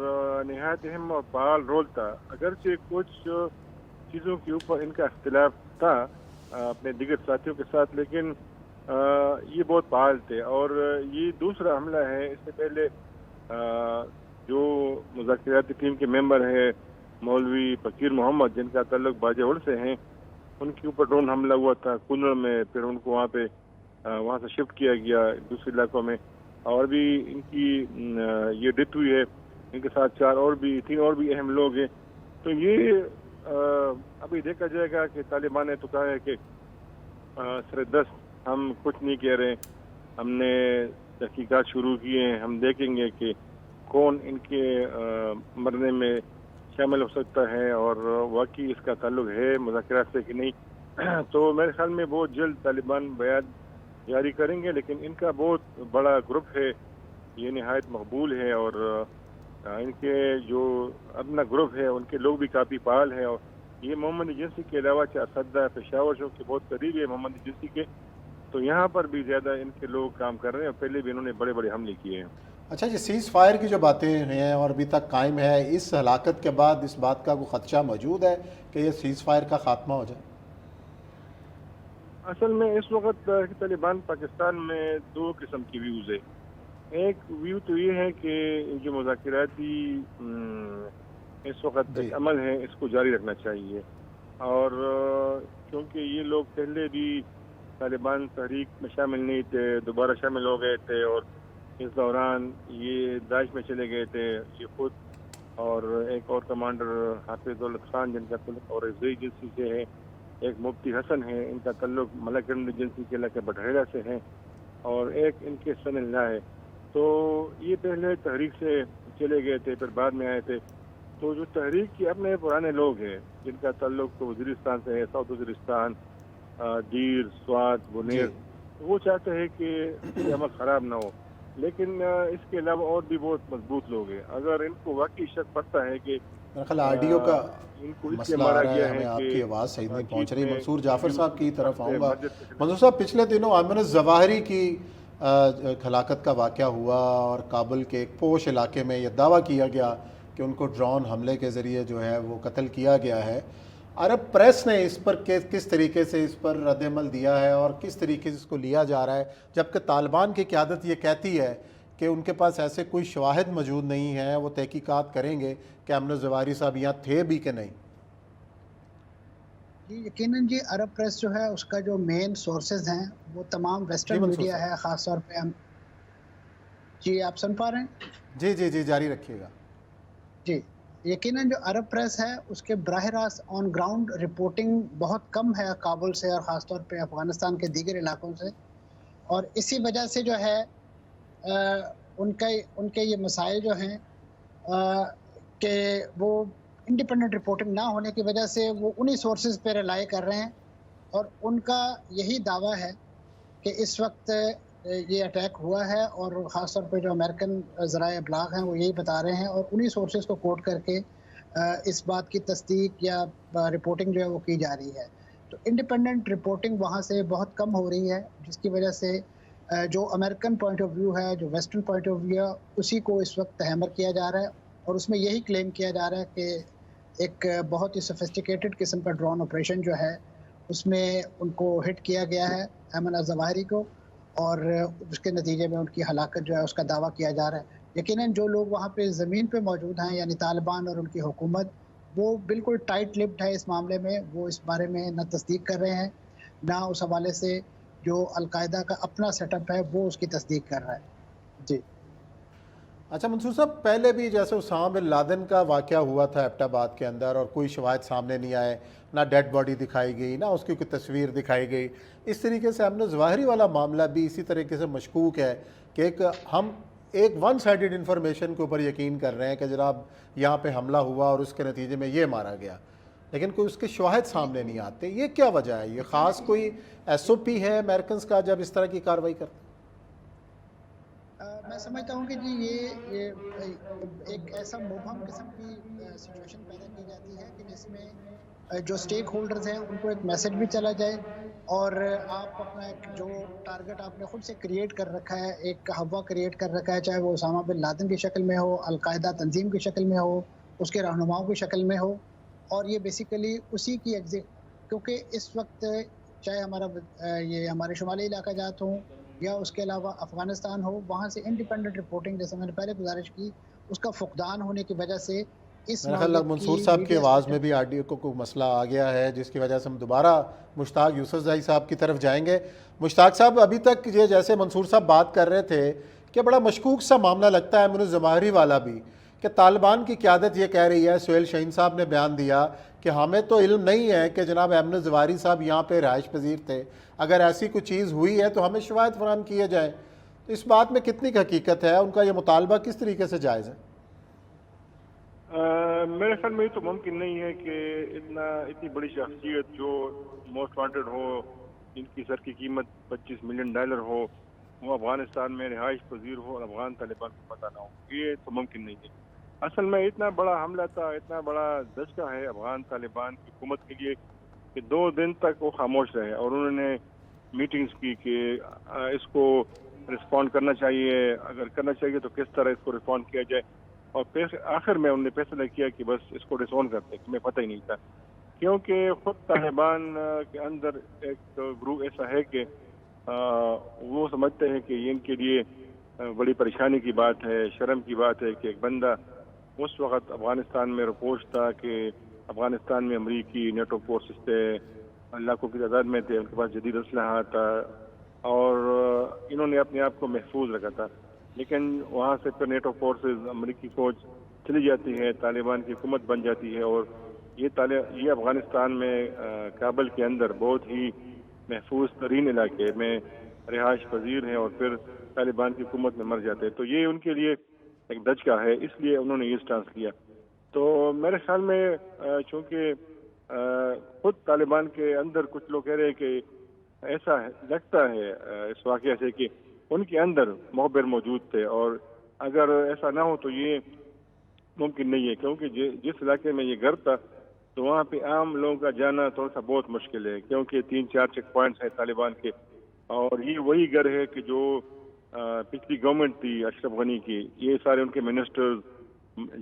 نہایت اہم اور فعال رول تھا، اگرچہ کچھ چیزوں کے اوپر ان کا اختلاف تھا اپنے دیگر ساتھیوں کے ساتھ، لیکن یہ بہت فعال تھے۔ اور یہ دوسرا حملہ ہے، اس سے پہلے جو مذاکراتی ٹیم کے ممبر ہیں مولوی فقیر محمد، جن کا تعلق باجوڑ سے ہیں، ان کے اوپر ڈرون حملہ ہوا تھا کنڑ میں، پھر ان کو وہاں سے شفٹ کیا گیا دوسرے علاقوں میں، اور بھی ان کی یہ ڈیتھ ہوئی ہے۔ ان کے ساتھ تین اور بھی اہم لوگ ہیں۔ تو یہ ابھی دیکھا جائے گا کہ طالبان نے تو کہا ہے کہ سر دست ہم کچھ نہیں کہہ رہے، ہم نے تحقیقات شروع کی ہیں، ہم دیکھیں گے کہ کون ان کے مرنے میں شامل ہو سکتا ہے اور واقعی اس کا تعلق ہے مذاکرات سے کہ نہیں۔ تو میرے خیال میں بہت جلد طالبان بیان جاری کریں گے، لیکن ان کا بہت بڑا گروپ ہے، یہ نہایت مقبول ہے، اور ان کے جو اپنا گروپ ہے ان کے لوگ بھی کافی فعال ہیں۔ اور یہ محمد ایجنسی کے علاوہ چارسدہ پشاور جو کہ بہت قریب ہے محمد ایجنسی کے، تو یہاں پر بھی زیادہ ان کے لوگ کام کر رہے ہیں، اور پہلے بھی انہوں نے بڑے بڑے حملے کیے ہیں۔ اچھا جی، سیز فائر کی جو باتیں ہیں اور ابھی تک قائم ہے، اس ہلاکت کے بعد اس بات کا کوئی خدشہ موجود ہے کہ یہ سیز فائر کا خاتمہ ہو جائے؟ اصل میں اس وقت طالبان پاکستان میں دو قسم کی ویوز ہے۔ ایک ویو تو یہ ہے کہ جو مذاکراتی اس وقت عمل ہے اس کو جاری رکھنا چاہیے، اور کیونکہ یہ لوگ پہلے بھی طالبان تحریک میں شامل نہیں تھے، دوبارہ شامل ہو گئے تھے، اور اس دوران یہ داعش میں چلے گئے تھے، یہ خود اور ایک اور کمانڈر حافظ دولت خان جن کا تعلق اور ایجنسی سے ہے، ایک مفتی حسن ہیں، ان کا تعلق ملکگنج ایجنسی کے علاقے بٹھیرا سے ہیں، اور ایک ان کے سن اللہ ہے. تو یہ پہلے تحریک سے چلے گئے تھے، پھر بعد میں آئے تھے. تو جو تحریک کے اپنے پرانے لوگ ہیں جن کا تعلق تو وزیرستان سے ہے، ساؤتھ وزیرستان، دیر، سوات، جی بنیر، وہ چاہتے ہیں کہ یہ عمل خراب نہ ہو. لیکن اس کے علاوہ اور بھی بہت مضبوط لوگ ہیں. اگر ان کو واقعی شک پڑتا ہے کہ میرا خیال آڈیو کا ان کو اس لیے مسئلہ آ مارا رہا ہے، گیا ہمیں ہے آپ کہ کی آواز صحیح نہیں پہنچ چیف رہی. میں منصور جعفر صاحب کی طرف آؤں گا. مسجد منصور صاحب، پچھلے دنوں ایمن الظواہری کی ہلاکت کا واقعہ ہوا اور کابل کے ایک پوش علاقے میں یہ دعویٰ کیا گیا کہ ان کو ڈرون حملے کے ذریعے جو ہے وہ قتل کیا گیا ہے. عرب پریس نے اس پر کس طریقے سے اس پر رد عمل دیا ہے اور کس طریقے سے اس کو لیا جا رہا ہے، جبکہ طالبان کی قیادت یہ کہتی ہے کہ ان کے پاس ایسے کوئی شواہد موجود نہیں ہیں، وہ تحقیقات کریں گے کہ ایمن الظواہری صاحب یہاں تھے بھی کہ نہیں؟ جی یقیناً جی، عرب پریس جو ہے اس کا جو مین سورسز ہیں وہ تمام جی ویسٹرن منصور میڈیا صاحب. ہے، خاص طور پہ جی آپ سن پا رہے ہیں؟ جی جی جی، جاری رکھیے گا. جی یقیناً جو عرب پریس ہے اس کے براہ راست آن گراؤنڈ رپورٹنگ بہت کم ہے کابل سے، اور خاص طور پہ افغانستان کے دیگر علاقوں سے. اور اسی وجہ سے جو ہے ان کے یہ مسائل جو ہیں کہ وہ انڈیپینڈنٹ رپورٹنگ نہ ہونے کی وجہ سے وہ انہی سورسز پہ ریلائی کر رہے ہیں. اور ان کا یہی دعویٰ ہے کہ اس وقت یہ اٹیک ہوا ہے، اور خاص طور پہ جو امریکن ذرائع ابلاغ ہیں وہ یہی بتا رہے ہیں، اور انہی سورسز کو کوٹ کر کے اس بات کی تصدیق یا رپورٹنگ جو ہے وہ کی جا رہی ہے. تو انڈیپینڈنٹ رپورٹنگ وہاں سے بہت کم ہو رہی ہے، جس کی وجہ سے جو امریکن پوائنٹ آف ویو ہے، جو ویسٹرن پوائنٹ آف ویو ہے، اسی کو اس وقت ہیمر کیا جا رہا ہے. اور اس میں یہی کلیم کیا جا رہا ہے کہ ایک بہت ہی سوفسٹیکیٹڈ قسم کا ڈرون آپریشن جو ہے اس میں ان کو ہٹ کیا گیا ہے، ایمن الظواہری کو، اور اس کے نتیجے میں ان کی ہلاکت جو ہے اس کا دعویٰ کیا جا رہا ہے. یقیناً جو لوگ وہاں پہ زمین پہ موجود ہیں، یعنی طالبان اور ان کی حکومت، وہ بالکل ٹائٹ لپڈ ہے اس معاملے میں. وہ اس بارے میں نہ تصدیق کر رہے ہیں، نہ اس حوالے سے جو القاعدہ کا اپنا سیٹ اپ ہے وہ اس کی تصدیق کر رہا ہے. جی اچھا منصور صاحب، پہلے بھی جیسے اسامہ بن لادن کا واقعہ ہوا تھا ایبٹ آباد کے اندر، اور کوئی شواہد سامنے نہیں آئے، نہ ڈیڈ باڈی دکھائی گئی، نہ اس کی کوئی تصویر دکھائی گئی. اس طریقے سے ایمن الظواہری والا معاملہ بھی اسی طریقے سے مشکوک ہے کہ ہم ایک ون سائیڈڈ انفارمیشن کے اوپر یقین کر رہے ہیں کہ جناب یہاں پہ حملہ ہوا اور اس کے نتیجے میں یہ مارا گیا، لیکن کوئی اس کے شواہد سامنے نہیں آتے. یہ کیا وجہ ہے؟ یہ خاص کوئی ایس او پی ہے امریکنز کا جب اس طرح کی کارروائی کرتے ہیں؟ میں سمجھتا ہوں کہ جی یہ ایک ایسا مبہم قسم کی سچویشن پیدا کی جاتی ہے کہ جس میں جو سٹیک ہولڈرز ہیں ان کو ایک میسج بھی چلا جائے، اور آپ اپنا ایک جو ٹارگٹ آپ نے خود سے کریٹ کر رکھا ہے، ایک ہوا کریٹ کر رکھا ہے، چاہے وہ اسامہ بن لادن کی شکل میں ہو، القاعدہ تنظیم کی شکل میں ہو، اس کے رہنماؤں کی شکل میں ہو. اور یہ بیسیکلی اسی کی کیونکہ اس وقت چاہے یہ ہمارے شمالی علاقہ جات ہوں یا اس کے علاوہ افغانستان ہو، وہاں سے انڈیپینڈنٹ رپورٹنگ، جیسے میں نے پہلے گزارش کی، اس کا فقدان ہونے کی وجہ سے اس میرا خیال ہے نوعیت منصور کی صاحب کی میڈیا آواز میں بھی آڈیو کو کوئی مسئلہ آ گیا ہے، جس کی وجہ سے ہم دوبارہ مشتاق یوسف زئی صاحب کی طرف جائیں گے. مشتاق صاحب، ابھی تک یہ جیسے منصور صاحب بات کر رہے تھے کہ بڑا مشکوک سا معاملہ لگتا ہے ایمن الظواہری والا بھی، کہ طالبان کی قیادت یہ کہہ رہی ہے، سہیل شاہین صاحب نے بیان دیا کہ ہمیں تو علم نہیں ہے کہ جناب ایمن الظواہری صاحب یہاں پہ رہائش پذیر تھے، اگر ایسی کوئی چیز ہوئی ہے تو ہمیں شواہد فراہم کیے جائیں. تو اس بات میں کتنی حقیقت ہے؟ ان کا یہ مطالبہ کس طریقے سے جائز ہے؟ میرے خیال میں یہ تو ممکن نہیں ہے کہ اتنی بڑی شخصیت جو موسٹ وانٹڈ ہو، جن کی سر کی قیمت $25 ملین ہو، وہ افغانستان میں رہائش پذیر ہو اور افغان طالبان کو پتہ نہ ہو. یہ تو ممکن نہیں ہے. اصل میں اتنا بڑا حملہ تھا، اتنا بڑا دھچکا ہے افغان طالبان کی حکومت کے لیے کہ 2 دن تک وہ خاموش رہے، اور انہوں نے میٹنگز کی کہ اس کو رسپونڈ کرنا چاہیے، اگر کرنا چاہیے تو کس طرح اس کو رسپونڈ کیا جائے. اور آخر میں انہوں نے فیصلہ کیا کہ بس اس کو ڈس آن کرتے، کہ میں پتہ ہی نہیں تھا، کیونکہ خود طالبان کے اندر ایک گروپ ایسا ہے کہ وہ سمجھتے ہیں کہ یہ ان کے لیے بڑی پریشانی کی بات ہے، شرم کی بات ہے کہ ایک بندہ اس وقت افغانستان میں رپوش تھا کہ افغانستان میں امریکی نیٹو فورسز تھے، لاکھوں کی تعداد میں تھے، ان کے پاس جدید اسلحہ تھا، اور انہوں نے اپنے آپ کو محفوظ رکھا تھا. لیکن وہاں سے پھر نیٹو فورسز، امریکی فوج چلی جاتی ہے، طالبان کی حکومت بن جاتی ہے، اور یہ افغانستان میں کابل کے اندر بہت ہی محفوظ ترین علاقے میں رہائش پذیر ہیں اور پھر طالبان کی حکومت میں مر جاتے ہیں، تو یہ ان کے لیے ایک دھچکا ہے، اس لیے انہوں نے یہ سٹانس لیا. تو میرے خیال میں چونکہ خود طالبان کے اندر کچھ لوگ کہہ رہے ہیں کہ ایسا لگتا ہے اس واقعے سے کہ ان کے اندر مخبر موجود تھے، اور اگر ایسا نہ ہو تو یہ ممکن نہیں ہے، کیونکہ جس علاقے میں یہ گھر تھا تو وہاں پہ عام لوگوں کا جانا تھوڑا سا بہت مشکل ہے، کیونکہ 3-4 چیک پوائنٹس ہیں طالبان کے، اور یہ وہی گھر ہے کہ جو پچھلی گورنمنٹ تھی اشرف غنی کی، یہ سارے ان کے منسٹرز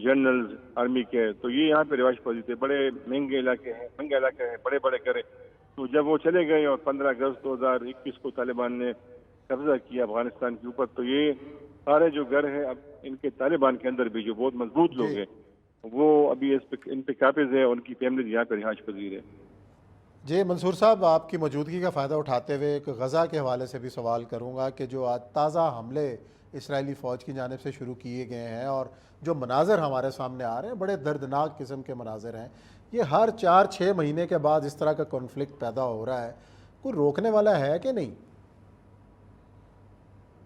جنرلز آرمی کے، تو یہ یہاں پہ رہائش پذیر تھے. بڑے مہنگے علاقے ہیں، بڑے بڑے گھر ہیں. تو جب وہ چلے گئے اور 15 اگست 2021 کو طالبان نے قبضہ کیا افغانستان کے اوپر، تو یہ سارے جو گھر ہیں اب ان کے طالبان کے اندر بھی جو بہت مضبوط لوگ ہیں وہ ابھی ان پہ قابض ہے، ان کی فیملی یہاں پہ رہائش پذیر ہے. جی منصور صاحب، آپ کی موجودگی کا فائدہ اٹھاتے ہوئے ایک غزہ کے حوالے سے بھی سوال کروں گا کہ جو آج تازہ حملے اسرائیلی فوج کی جانب سے شروع کیے گئے ہیں اور جو مناظر ہمارے سامنے آ رہے ہیں بڑے دردناک قسم کے مناظر ہیں، یہ ہر 4-6 مہینے کے بعد اس طرح کا کانفلکٹ پیدا ہو رہا ہے، کوئی روکنے والا ہے کہ نہیں؟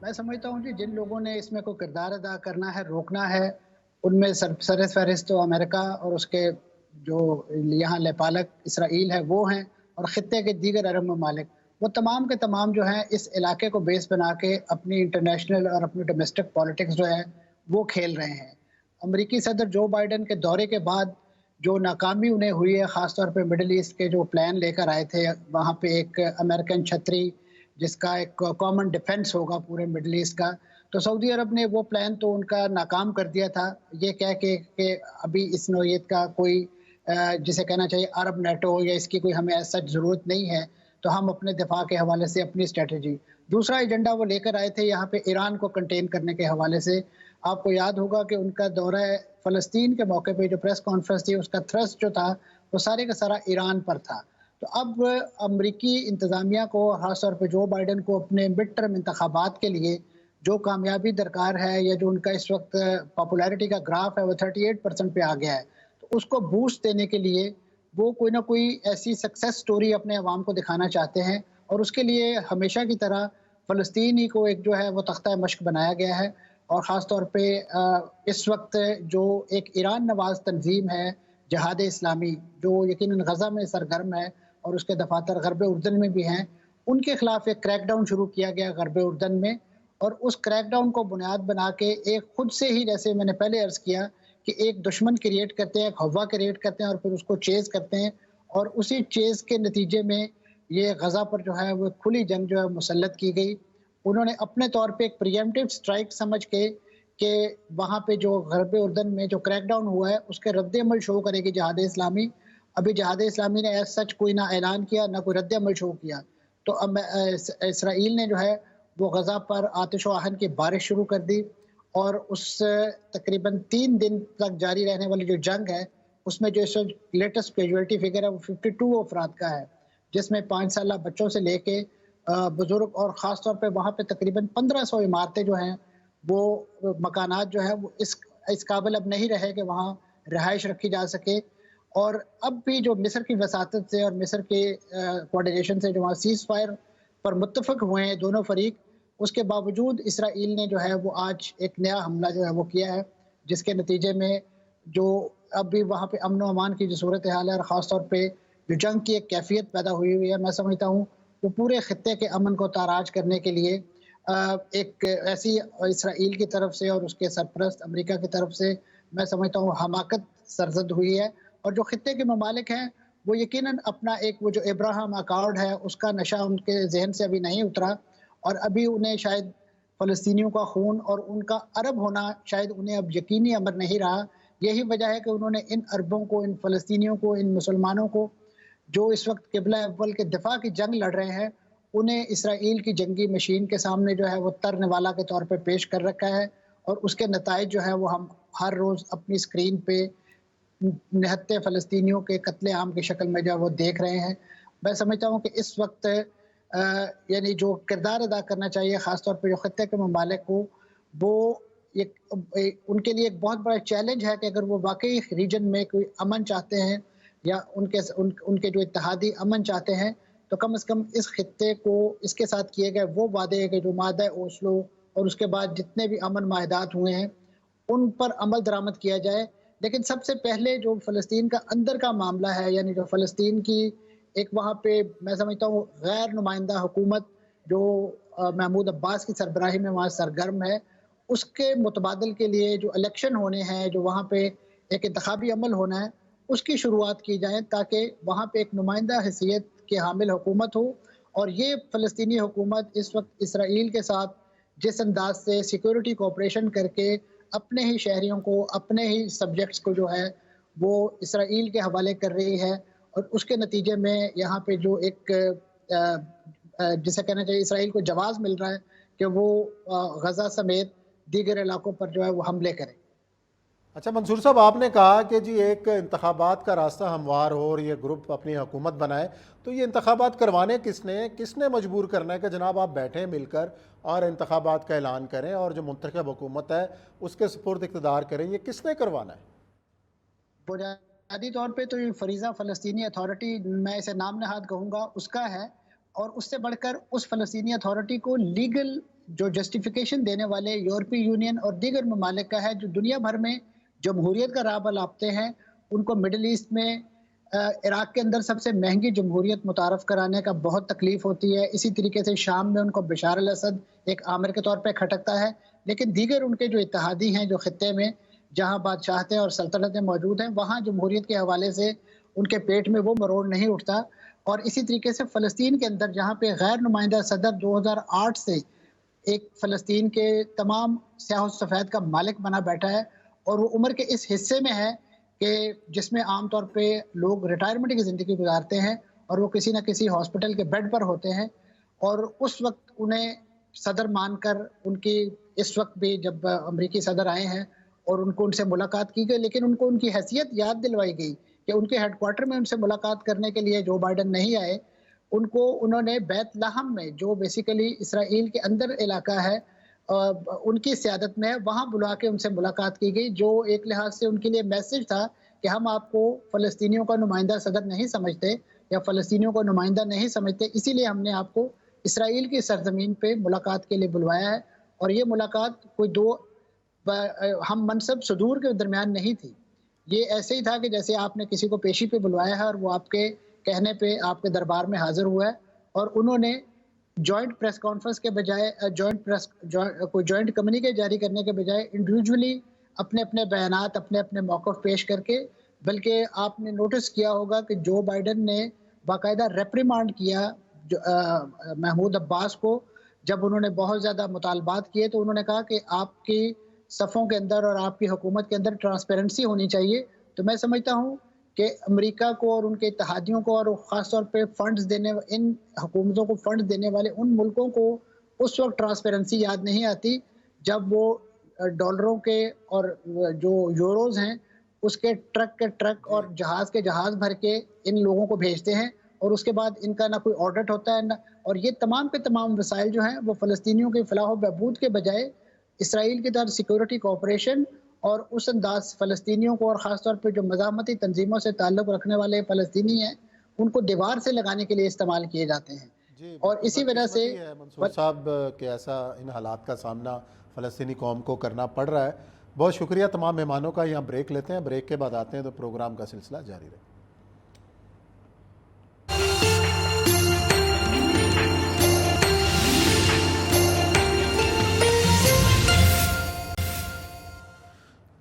میں سمجھتا ہوں جن لوگوں نے اس میں کوئی کردار ادا کرنا ہے، روکنا ہے، ان میں سر فہرست تو امریکہ اور اس کے جو یہاں لپالک اسرائیل ہے وہ ہیں، اور خطے کے دیگر عرب ممالک، وہ تمام کے تمام جو ہیں اس علاقے کو بیس بنا کے اپنی انٹرنیشنل اور اپنی ڈومیسٹک پالیٹکس جو ہے وہ کھیل رہے ہیں. امریکی صدر جو بائیڈن کے دورے کے بعد جو ناکامی انہیں ہوئی ہے، خاص طور پہ مڈل ایسٹ کے جو پلان لے کر آئے تھے، وہاں پہ ایک امریکن چھتری جس کا ایک کامن ڈیفنس ہوگا پورے مڈل ایسٹ کا، تو سعودی عرب نے وہ پلان تو ان کا ناکام کر دیا تھا، یہ کہہ کے کہ ابھی اس نوعیت کا کوئی جسے کہنا چاہیے عرب نیٹو یا اس کی کوئی ہمیں ایسا ضرورت نہیں ہے، تو ہم اپنے دفاع کے حوالے سے اپنی اسٹریٹجی. دوسرا ایجنڈا وہ لے کر آئے تھے یہاں پہ ایران کو کنٹین کرنے کے حوالے سے. آپ کو یاد ہوگا کہ ان کا دورہ فلسطین کے موقع پہ جو پریس کانفرنس تھی اس کا تھرسٹ جو تھا وہ سارے کا سارا ایران پر تھا. تو اب امریکی انتظامیہ کو، خاص طور پہ جو بائیڈن کو، اپنے مڈ ٹرم انتخابات کے لیے جو کامیابی درکار ہے، یا جو ان کا اس وقت پاپولیرٹی کا گراف ہے وہ 38% پہ آ گیا ہے، تو اس کو بوسٹ دینے کے لیے وہ کوئی نہ کوئی ایسی سکسیس سٹوری اپنے عوام کو دکھانا چاہتے ہیں، اور اس کے لیے ہمیشہ کی طرح فلسطینی کو ایک جو ہے وہ تختہ مشق بنایا گیا ہے. اور خاص طور پہ اس وقت جو ایک ایران نواز تنظیم ہے جہاد اسلامی، جو یقیناً غزہ میں سرگرم ہے اور اس کے دفاتر غرب اردن میں بھی ہیں، ان کے خلاف ایک کریک ڈاؤن شروع کیا گیا غرب اردن میں، اور اس کریک ڈاؤن کو بنیاد بنا کے ایک خود سے ہی، جیسے میں نے پہلے عرض کیا کہ ایک دشمن کریٹ کرتے ہیں، ایک ہوا کریٹ کرتے ہیں اور پھر اس کو چیز کرتے ہیں، اور اسی چیز کے نتیجے میں یہ غزہ پر جو ہے وہ کھلی جنگ جو ہے مسلط کی گئی. انہوں نے اپنے طور پہ ایک پریمپٹیو سٹرائک سمجھ کے کہ وہاں پہ جو غرب اردن میں جو کریک ڈاؤن ہوا ہے اس کے رد عمل شو کرے گی جہاد اسلامی. ابھی جہاد اسلامی نے ایز سچ کوئی نہ اعلان کیا نہ کوئی رد عمل شو کیا، تو اب اسرائیل نے جو ہے وہ غزہ پر آتش و آہن کی بارش شروع کر دی، اور اس تقریباً 3 دن تک جاری رہنے والی جو جنگ ہے اس میں جو اس وقت لیٹسٹ کیجویلٹی فگر ہے وہ 52 افراد کا ہے، جس میں 5 سالہ بچوں سے لے کے بزرگ، اور خاص طور پہ وہاں پہ تقریباً 1500 عمارتیں جو ہیں وہ مکانات جو ہیں وہ اس قابل اب نہیں رہے کہ وہاں رہائش رکھی جا سکے. اور اب بھی جو مصر کی وساطت سے اور مصر کے کوارڈینیشن سے جو وہاں سیز فائر پر متفق ہوئے ہیں دونوں فریق، اس کے باوجود اسرائیل نے جو ہے وہ آج ایک نیا حملہ جو ہے وہ کیا ہے، جس کے نتیجے میں جو اب بھی وہاں پہ امن و امان کی جو صورتحال ہے اور خاص طور پہ جو جنگ کی ایک کیفیت پیدا ہوئی ہے، میں سمجھتا ہوں وہ پورے خطے کے امن کو تاراج کرنے کے لیے ایک ایسی اسرائیل کی طرف سے اور اس کے سرپرست امریکہ کی طرف سے میں سمجھتا ہوں حماقت سرزد ہوئی ہے. اور جو خطے کے ممالک ہیں وہ یقیناً اپنا ایک وہ جو ابراہم اکارڈ ہے اس کا نشہ ان کے ذہن سے ابھی نہیں اترا، اور ابھی انہیں شاید فلسطینیوں کا خون اور ان کا عرب ہونا شاید انہیں اب یقینی امر نہیں رہا. یہی وجہ ہے کہ انہوں نے ان عربوں کو، ان فلسطینیوں کو، ان مسلمانوں کو جو اس وقت قبلہ اول کے دفاع کی جنگ لڑ رہے ہیں، انہیں اسرائیل کی جنگی مشین کے سامنے جو ہے وہ ترنے والا کے طور پہ پیش کر رکھا ہے، اور اس کے نتائج جو ہے وہ ہم ہر روز اپنی اسکرین پہ نہتے فلسطینیوں کے قتل عام کی شکل میں جو وہ دیکھ رہے ہیں. میں سمجھتا ہوں کہ اس وقت یعنی جو کردار ادا کرنا چاہیے خاص طور پہ جو خطے کے ممالک کو، وہ ان کے لیے ایک بہت بڑا چیلنج ہے کہ اگر وہ واقعی ریجن میں کوئی امن چاہتے ہیں یا ان کے جو اتحادی امن چاہتے ہیں، تو کم از کم اس خطے کو اس کے ساتھ کیے گئے وہ وعدے کہ جو معاہدہ اوسلو اور اس کے بعد جتنے بھی امن معاہدات ہوئے ہیں ان پر عمل درآمد کیا جائے۔ لیکن سب سے پہلے جو فلسطین کا اندر کا معاملہ ہے، یعنی جو فلسطین کی ایک وہاں پہ میں سمجھتا ہوں غیر نمائندہ حکومت جو محمود عباس کی سربراہی میں وہاں سرگرم ہے، اس کے متبادل کے لیے جو الیکشن ہونے ہیں، جو وہاں پہ ایک انتخابی عمل ہونا ہے، اس کی شروعات کی جائیں تاکہ وہاں پہ ایک نمائندہ حیثیت کے حامل حکومت ہو۔ اور یہ فلسطینی حکومت اس وقت اسرائیل کے ساتھ جس انداز سے سیکورٹی کوآپریشن کر کے اپنے ہی شہریوں کو، اپنے ہی سبجیکٹس کو جو ہے وہ اسرائیل کے حوالے کر رہی ہے، اور اس کے نتیجے میں یہاں پہ جو ایک جسے کہنا چاہیے اسرائیل کو جواز مل رہا ہے کہ وہ غزہ سمیت دیگر علاقوں پر جو ہے وہ حملے کرے۔ اچھا منصور صاحب، آپ نے کہا کہ جی ایک انتخابات کا راستہ ہموار ہو اور یہ گروپ اپنی حکومت بنائے، تو یہ انتخابات کروانے کس نے مجبور کرنا ہے کہ جناب آپ بیٹھیں مل کر اور انتخابات کا اعلان کریں اور جو منتخب حکومت ہے اس کے سپرد اقتدار کریں؟ یہ کس نے کروانا ہے؟ بنیادی طور پہ تو یہ فریضہ فلسطینی اتھارٹی، میں اسے نام نہاد کہوں گا، اس کا ہے، اور اس سے بڑھ کر اس فلسطینی اتھارٹی کو لیگل جو جسٹیفیکیشن دینے والے یورپی یونین اور دیگر ممالک کا ہے جو دنیا بھر میں جمہوریت کا راہ بلاپتے ہیں، ان کو مڈل ایسٹ میں عراق کے اندر سب سے مہنگی جمہوریت متعارف کرانے کا بہت تکلیف ہوتی ہے۔ اسی طریقے سے شام میں ان کو بشار الاسد ایک آمر کے طور پہ کھٹکتا ہے، لیکن دیگر ان کے جو اتحادی ہیں جو خطے میں جہاں بادشاہتیں اور سلطنتیں موجود ہیں، وہاں جمہوریت کے حوالے سے ان کے پیٹ میں وہ مروڑ نہیں اٹھتا۔ اور اسی طریقے سے فلسطین کے اندر جہاں پہ غیر نمائندہ صدر 2008 سے ایک فلسطین کے تمام سیاہ و سفید کا مالک بنا بیٹھا ہے، اور وہ عمر کے اس حصے میں ہے کہ جس میں عام طور پہ لوگ ریٹائرمنٹ کی زندگی گزارتے ہیں اور وہ کسی نہ کسی ہاسپٹل کے بیڈ پر ہوتے ہیں، اور اس وقت انہیں صدر مان کر ان کی اس وقت بھی جب امریکی صدر آئے ہیں اور ان سے ملاقات کی گئی، لیکن ان کو ان کی حیثیت یاد دلوائی گئی کہ ان کے ہیڈ کوارٹر میں ان سے ملاقات کرنے کے لیے جو بائیڈن نہیں آئے، ان کو انہوں نے بیت لحم میں جو بیسیکلی اسرائیل کے اندر علاقہ ہے ان کی سیادت میں وہاں بلا کے ان سے ملاقات کی گئی، جو ایک لحاظ سے ان کے لیے میسج تھا کہ ہم آپ کو فلسطینیوں کا نمائندہ صدر نہیں سمجھتے یا فلسطینیوں کو نمائندہ نہیں سمجھتے، اسی لیے ہم نے آپ کو اسرائیل کی سرزمین پہ ملاقات کے لیے بلوایا ہے۔ اور یہ ملاقات کوئی دو ہم منصب صدور کے درمیان نہیں تھی، یہ ایسے ہی تھا کہ جیسے آپ نے کسی کو پیشی پہ بلوایا ہے اور وہ آپ کے کہنے پہ آپ کے دربار میں حاضر ہوا ہے، اور انہوں نے جوائنٹ پریس کانفرنس کے بجائے کوئی جوائنٹ کمیونیکے جاری کرنے کے بجائے انڈیویجولی اپنے اپنے بیانات اپنے اپنے موقف پیش کر کے، بلکہ آپ نے نوٹس کیا ہوگا کہ جو بائیڈن نے باقاعدہ ریپریمانڈ کیا محمود عباس کو جب انہوں نے بہت زیادہ مطالبات کیے، تو انہوں نے کہا کہ آپ کی صفوں کے اندر اور آپ کی حکومت کے اندر ٹرانسپیرنسی ہونی چاہیے۔ تو میں سمجھتا ہوں کہ امریکہ کو اور ان کے اتحادیوں کو، اور خاص طور پہ فنڈز دینے ان حکومتوں کو فنڈ دینے والے ان ملکوں کو اس وقت ٹرانسپیرنسی یاد نہیں آتی جب وہ ڈالروں کے اور جو یوروز ہیں اس کے ٹرک اور جہاز کے جہاز بھر کے ان لوگوں کو بھیجتے ہیں، اور اس کے بعد ان کا نہ کوئی آڈٹ ہوتا ہے اور یہ تمام کے تمام وسائل جو ہیں وہ فلسطینیوں کی فلاح و بہبود کے بجائے اسرائیل کی طرف سیکورٹی کوآپریشن اور اس انداز فلسطینیوں کو، اور خاص طور پہ جو مزاحمتی تنظیموں سے تعلق رکھنے والے فلسطینی ہیں ان کو دیوار سے لگانے کے لیے استعمال کیے جاتے ہیں۔ جی اور اسی وجہ سے منصور صاحب کہ ایسا ان حالات کا سامنا فلسطینی قوم کو کرنا پڑ رہا ہے۔ بہت شکریہ تمام مہمانوں کا۔ یہاں بریک لیتے ہیں، بریک کے بعد آتے ہیں تو پروگرام کا سلسلہ جاری رہے۔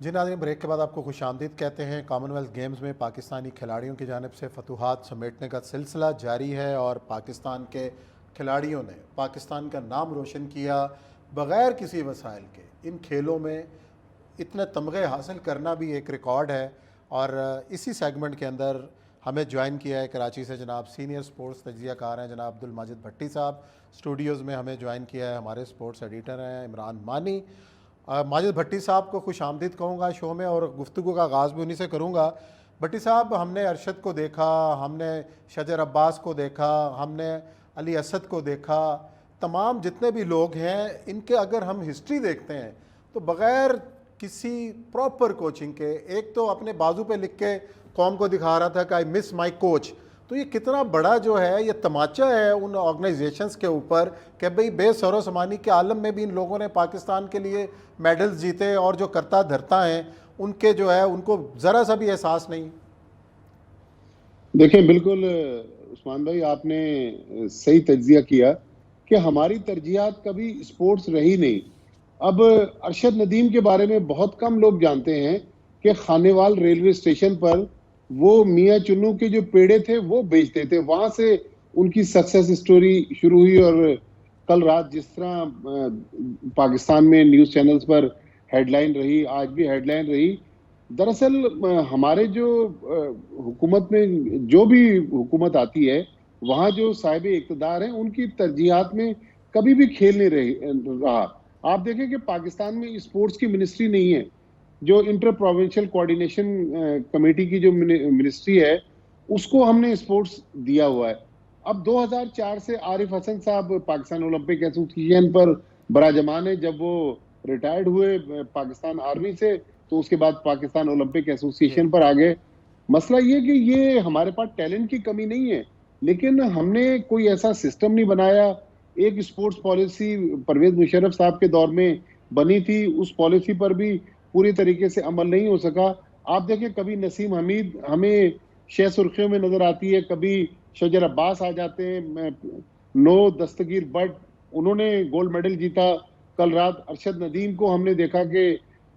جی ناظرین، بریک کے بعد آپ کو خوش آمدید کہتے ہیں۔ کامن ویلتھ گیمز میں پاکستانی کھلاڑیوں کی جانب سے فتوحات سمیٹنے کا سلسلہ جاری ہے، اور پاکستان کے کھلاڑیوں نے پاکستان کا نام روشن کیا بغیر کسی وسائل کے۔ ان کھیلوں میں اتنے تمغے حاصل کرنا بھی ایک ریکارڈ ہے، اور اسی سیگمنٹ کے اندر ہمیں جوائن کیا ہے کراچی سے جناب سینئر سپورٹس تجزیہ کار ہیں جناب عبدالماجد بھٹی صاحب۔ اسٹوڈیوز میں ہمیں جوائن کیا ہے ہمارے سپورٹس ایڈیٹر ہیں عمران مانی۔ ماجد بھٹی صاحب کو خوش آمدید کہوں گا شو میں، اور گفتگو کا آغاز بھی انہی سے کروں گا۔ بھٹی صاحب، ہم نے ارشد کو دیکھا، ہم نے شجر عباس کو دیکھا، ہم نے علی اسد کو دیکھا، تمام جتنے بھی لوگ ہیں ان کے اگر ہم ہسٹری دیکھتے ہیں تو بغیر کسی پراپر کوچنگ کے، ایک تو اپنے بازو پہ لکھ کے قوم کو دکھا رہا تھا کہ آئی مس مائی کوچ، تو یہ کتنا بڑا جو ہے یہ تماچا ہے ان آرگنائزیشنز کے اوپر کہ بھئی بے سر و سامانی کے عالم میں بھی ان لوگوں نے پاکستان کے لیے میڈلز جیتے، اور جو کرتا دھرتا ہیں ان کے جو ہے ان کو ذرا سا بھی احساس نہیں۔ دیکھیں بالکل عثمان بھائی آپ نے صحیح تجزیہ کیا کہ ہماری ترجیحات کبھی اسپورٹس رہی نہیں۔ اب ارشد ندیم کے بارے میں بہت کم لوگ جانتے ہیں کہ خانیوال ریلوے اسٹیشن پر وہ میاں چنو کے جو پیڑے تھے وہ بیچتے تھے، وہاں سے ان کی سکسیس اسٹوری شروع ہوئی، اور کل رات جس طرح پاکستان میں نیوز چینلز پر ہیڈ لائن رہی، آج بھی ہیڈ لائن رہی، دراصل ہمارے جو حکومت میں جو بھی حکومت آتی ہے وہاں جو صاحب اقتدار ہیں ان کی ترجیحات میں کبھی بھی کھیل نہیں رہا۔ آپ دیکھیں کہ پاکستان میں اسپورٹس کی منسٹری نہیں ہے، جو انٹر پروونشل کوارڈینیشن کمیٹی کی جو منسٹری ہے اس کو ہم نے اسپورٹس دیا ہوا ہے۔ اب 2004 سے عارف حسن صاحب پاکستان اولمپک ایسوسی ایشن پر براجمان ہے، جب وہ ریٹائرڈ ہوئے پاکستان آرمی سے تو اس کے بعد پاکستان اولمپک ایسوسی ایشن پر آ گئے۔ مسئلہ یہ کہ یہ ہمارے پاس ٹیلنٹ کی کمی نہیں ہے، لیکن ہم نے کوئی ایسا سسٹم نہیں بنایا۔ ایک اسپورٹس پالیسی پرویز مشرف صاحب کے دور میں بنی تھی، اس پالیسی پر بھی پوری طریقے سے عمل نہیں ہو سکا۔ آپ دیکھیں کبھی نسیم حمید ہمیں شہ سرخیوں میں نظر آتی ہے، کبھی شجر عباس آ جاتے ہیں، نو دستگیر بٹ انہوں نے گولڈ میڈل جیتا۔ کل رات ارشد ندیم کو ہم نے دیکھا کہ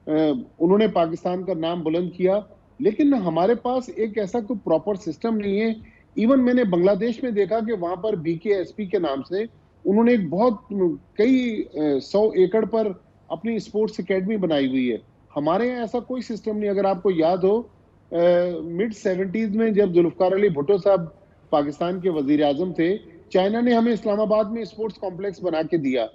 انہوں نے پاکستان کا نام بلند کیا، لیکن ہمارے پاس ایک ایسا کوئی پراپر سسٹم نہیں ہے۔ ایون میں نے بنگلہ دیش میں دیکھا کہ وہاں پر بی کے ایس پی کے نام سے انہوں نے ایک بہت کئی 100 ایکڑ پر اپنی اسپورٹس اکیڈمی بنائی ہوئی ہے۔ ہمارے یہاں ایسا کوئی سسٹم نہیں۔ اگر آپ کو یاد ہو مڈ 70s میں جب ذوالفقار علی بھٹو صاحب پاکستان کے وزیر اعظم تھے، چائنا نے ہمیں اسلام آباد میں اسپورٹس کمپلیکس بنا کے دیا۔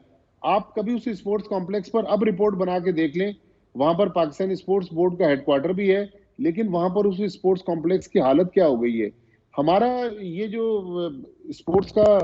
آپ کبھی اس اسپورٹس کمپلیکس پر اب رپورٹ بنا کے دیکھ لیں، وہاں پر پاکستان اسپورٹس بورڈ کا ہیڈ کوارٹر بھی ہے، لیکن وہاں پر اس اسپورٹس کمپلیکس کی حالت کیا ہو گئی ہے۔ ہمارا یہ جو اسپورٹس کا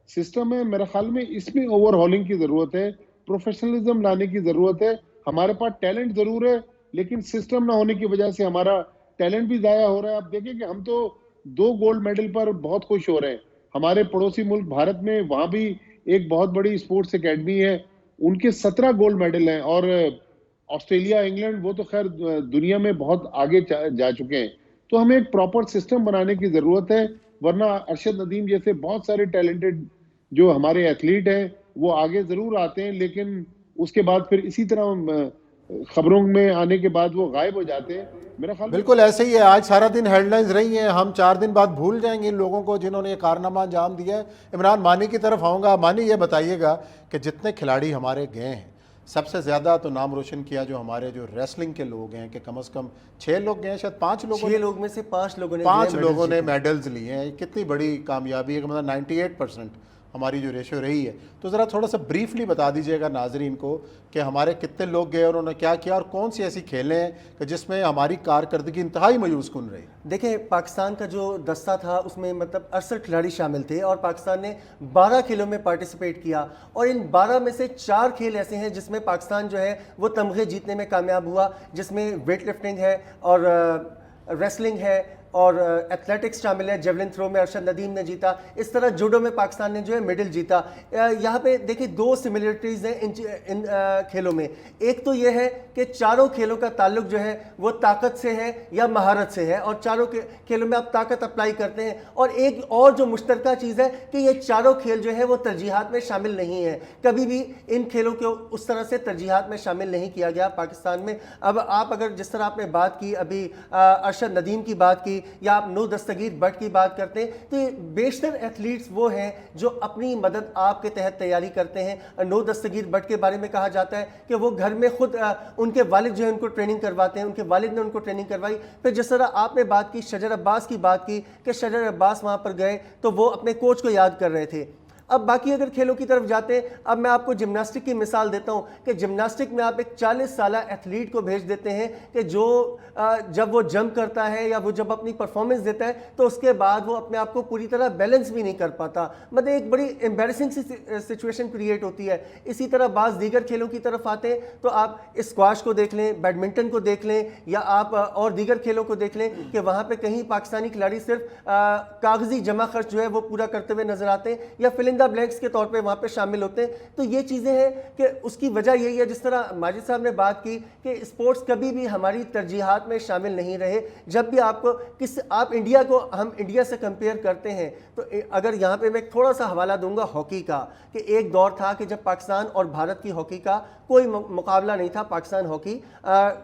سسٹم ہے میرے خیال میں اس میں اوور ہالنگ کی ضرورت ہے، پروفیشنلزم لانے کی ضرورت ہے۔ ہمارے پاس ٹیلنٹ ضرور ہے، لیکن سسٹم نہ ہونے کی وجہ سے ہمارا ٹیلنٹ بھی ضائع ہو رہا ہے۔ آپ دیکھیں کہ ہم تو 2 گولڈ میڈل پر بہت خوش ہو رہے ہیں۔ ہمارے پڑوسی ملک بھارت میں وہاں بھی ایک بہت بڑی اسپورٹس اکیڈمی ہے، ان کے 17 گولڈ میڈل ہیں، اور آسٹریلیا، انگلینڈ وہ تو خیر دنیا میں بہت آگے جا چکے ہیں۔ تو ہمیں ایک پراپر سسٹم بنانے کی ضرورت ہے، ورنہ ارشد ندیم جیسے بہت سارے ٹیلنٹڈ جو ہمارے ایتھلیٹ ہیں وہ آگے ضرور آتے ہیں، لیکن اس کے بعد پھر اسی طرح خبروں میں آنے کے بعد وہ غائب ہو جاتے ہیں۔ میرا خیال بالکل ایسے ہی ہے، آج سارا دن ہیڈ لائنز رہی ہیں، ہم 4 دن بعد بھول جائیں گے ان لوگوں کو جنہوں نے یہ کارنامہ انجام دیا ہے۔ عمران مانی کی طرف آؤں گا۔ مانی یہ بتائیے گا کہ جتنے کھلاڑی ہمارے گئے ہیں سب سے زیادہ تو نام روشن کیا جو ہمارے جو ریسلنگ کے لوگ ہیں، کہ کم از کم 6 لوگ گئے ہیں، شاید 5 لوگوں میں سے 5 لوگوں نے میڈلز لیے ہیں۔ کتنی بڑی کامیابی ہے کہ مطلب 98% ہماری جو ریشو رہی ہے۔ تو ذرا تھوڑا سا بریفلی بتا دیجئے گا ناظرین کو کہ ہمارے کتنے لوگ گئے اور انہوں نے کیا کیا، اور کون سی ایسی کھیلیں ہیں کہ جس میں ہماری کارکردگی انتہائی مایوس کن رہی۔ دیکھیں پاکستان کا جو دستہ تھا اس میں مطلب 68 کھلاڑی شامل تھے، اور پاکستان نے 12 کھیلوں میں پارٹیسپیٹ کیا، اور ان 12 میں سے 4 کھیل ایسے ہیں جس میں پاکستان جو ہے وہ تمغے جیتنے میں کامیاب ہوا، جس میں ویٹ لفٹنگ ہے اور ریسلنگ ہے اور ایتھلیٹکس شامل ہے۔ جیولن تھرو میں ارشد ندیم نے جیتا، اس طرح جوڈو میں پاکستان نے جو ہے میڈل جیتا۔ یہاں پہ دیکھیں 2 سملیرٹیز ہیں ان کھیلوں میں۔ ایک تو یہ ہے کہ چاروں کھیلوں کا تعلق جو ہے وہ طاقت سے ہے یا مہارت سے ہے، اور چاروں کھیلوں میں آپ طاقت اپلائی کرتے ہیں۔ اور ایک اور جو مشترکہ چیز ہے کہ یہ چاروں کھیل جو ہے وہ ترجیحات میں شامل نہیں ہیں، کبھی بھی ان کھیلوں کو اس طرح سے ترجیحات میں شامل نہیں کیا گیا پاکستان میں۔ اب آپ اگر جس طرح آپ نے بات کی ابھی ارشد ندیم کی بات کی، یا آپ نو دستگیر بٹ کی بات کرتے ہیں، تو یہ بیشتر ایتھلیٹس وہ ہیں جو اپنی مدد آپ کے تحت تیاری کرتے ہیں۔ نو دستگیر بٹ کے بارے میں کہا جاتا ہے کہ وہ گھر میں خود ان کے والد جو ہے ان کو ٹریننگ کرواتے ہیں، ان کے والد نے ان کو ٹریننگ کروائی۔ پھر جس طرح آپ نے بات کی شجر عباس کی بات کی کہ شجر عباس وہاں پر گئے تو وہ اپنے کوچ کو یاد کر رہے تھے۔ اب باقی اگر کھیلوں کی طرف جاتے ہیں، اب میں آپ کو جمناسٹک کی مثال دیتا ہوں کہ جمناسٹک میں آپ ایک 40 سالہ ایتھلیٹ کو بھیج دیتے ہیں کہ جو جب وہ جمپ کرتا ہے یا وہ جب اپنی پرفارمنس دیتا ہے تو اس کے بعد وہ اپنے آپ کو پوری طرح بیلنس بھی نہیں کر پاتا، مطلب ایک بڑی امبیرسنگ سی سچویشن کریٹ ہوتی ہے. اسی طرح بعض دیگر کھیلوں کی طرف آتے ہیں تو آپ اسکواش کو دیکھ لیں، بیڈمنٹن کو دیکھ لیں، یا آپ اور دیگر کھیلوں کو دیکھ لیں کہ وہاں پہ کہیں پاکستانی کھلاڑی صرف کاغذی جمع خرچ جو ہے وہ پورا کرتے ہوئے نظر آتے ہیں یا فل ان دا بلینکس کے طور پہ وہاں پہ شامل ہوتے ہیں. تو یہ چیزیں ہیں کہ اس کی وجہ یہی ہے، جس طرح ماجد صاحب نے بات کی کہ اسپورٹس کبھی بھی ہماری ترجیحات میں شامل نہیں رہے. جب بھی آپ کو آپ انڈیا کو، ہم انڈیا سے کمپیئر کرتے ہیں تو اگر یہاں پہ میں تھوڑا سا حوالہ دوں گا ہاکی کا، کہ ایک دور تھا کہ جب پاکستان اور بھارت کی ہاکی کا کوئی مقابلہ نہیں تھا. پاکستان ہاکی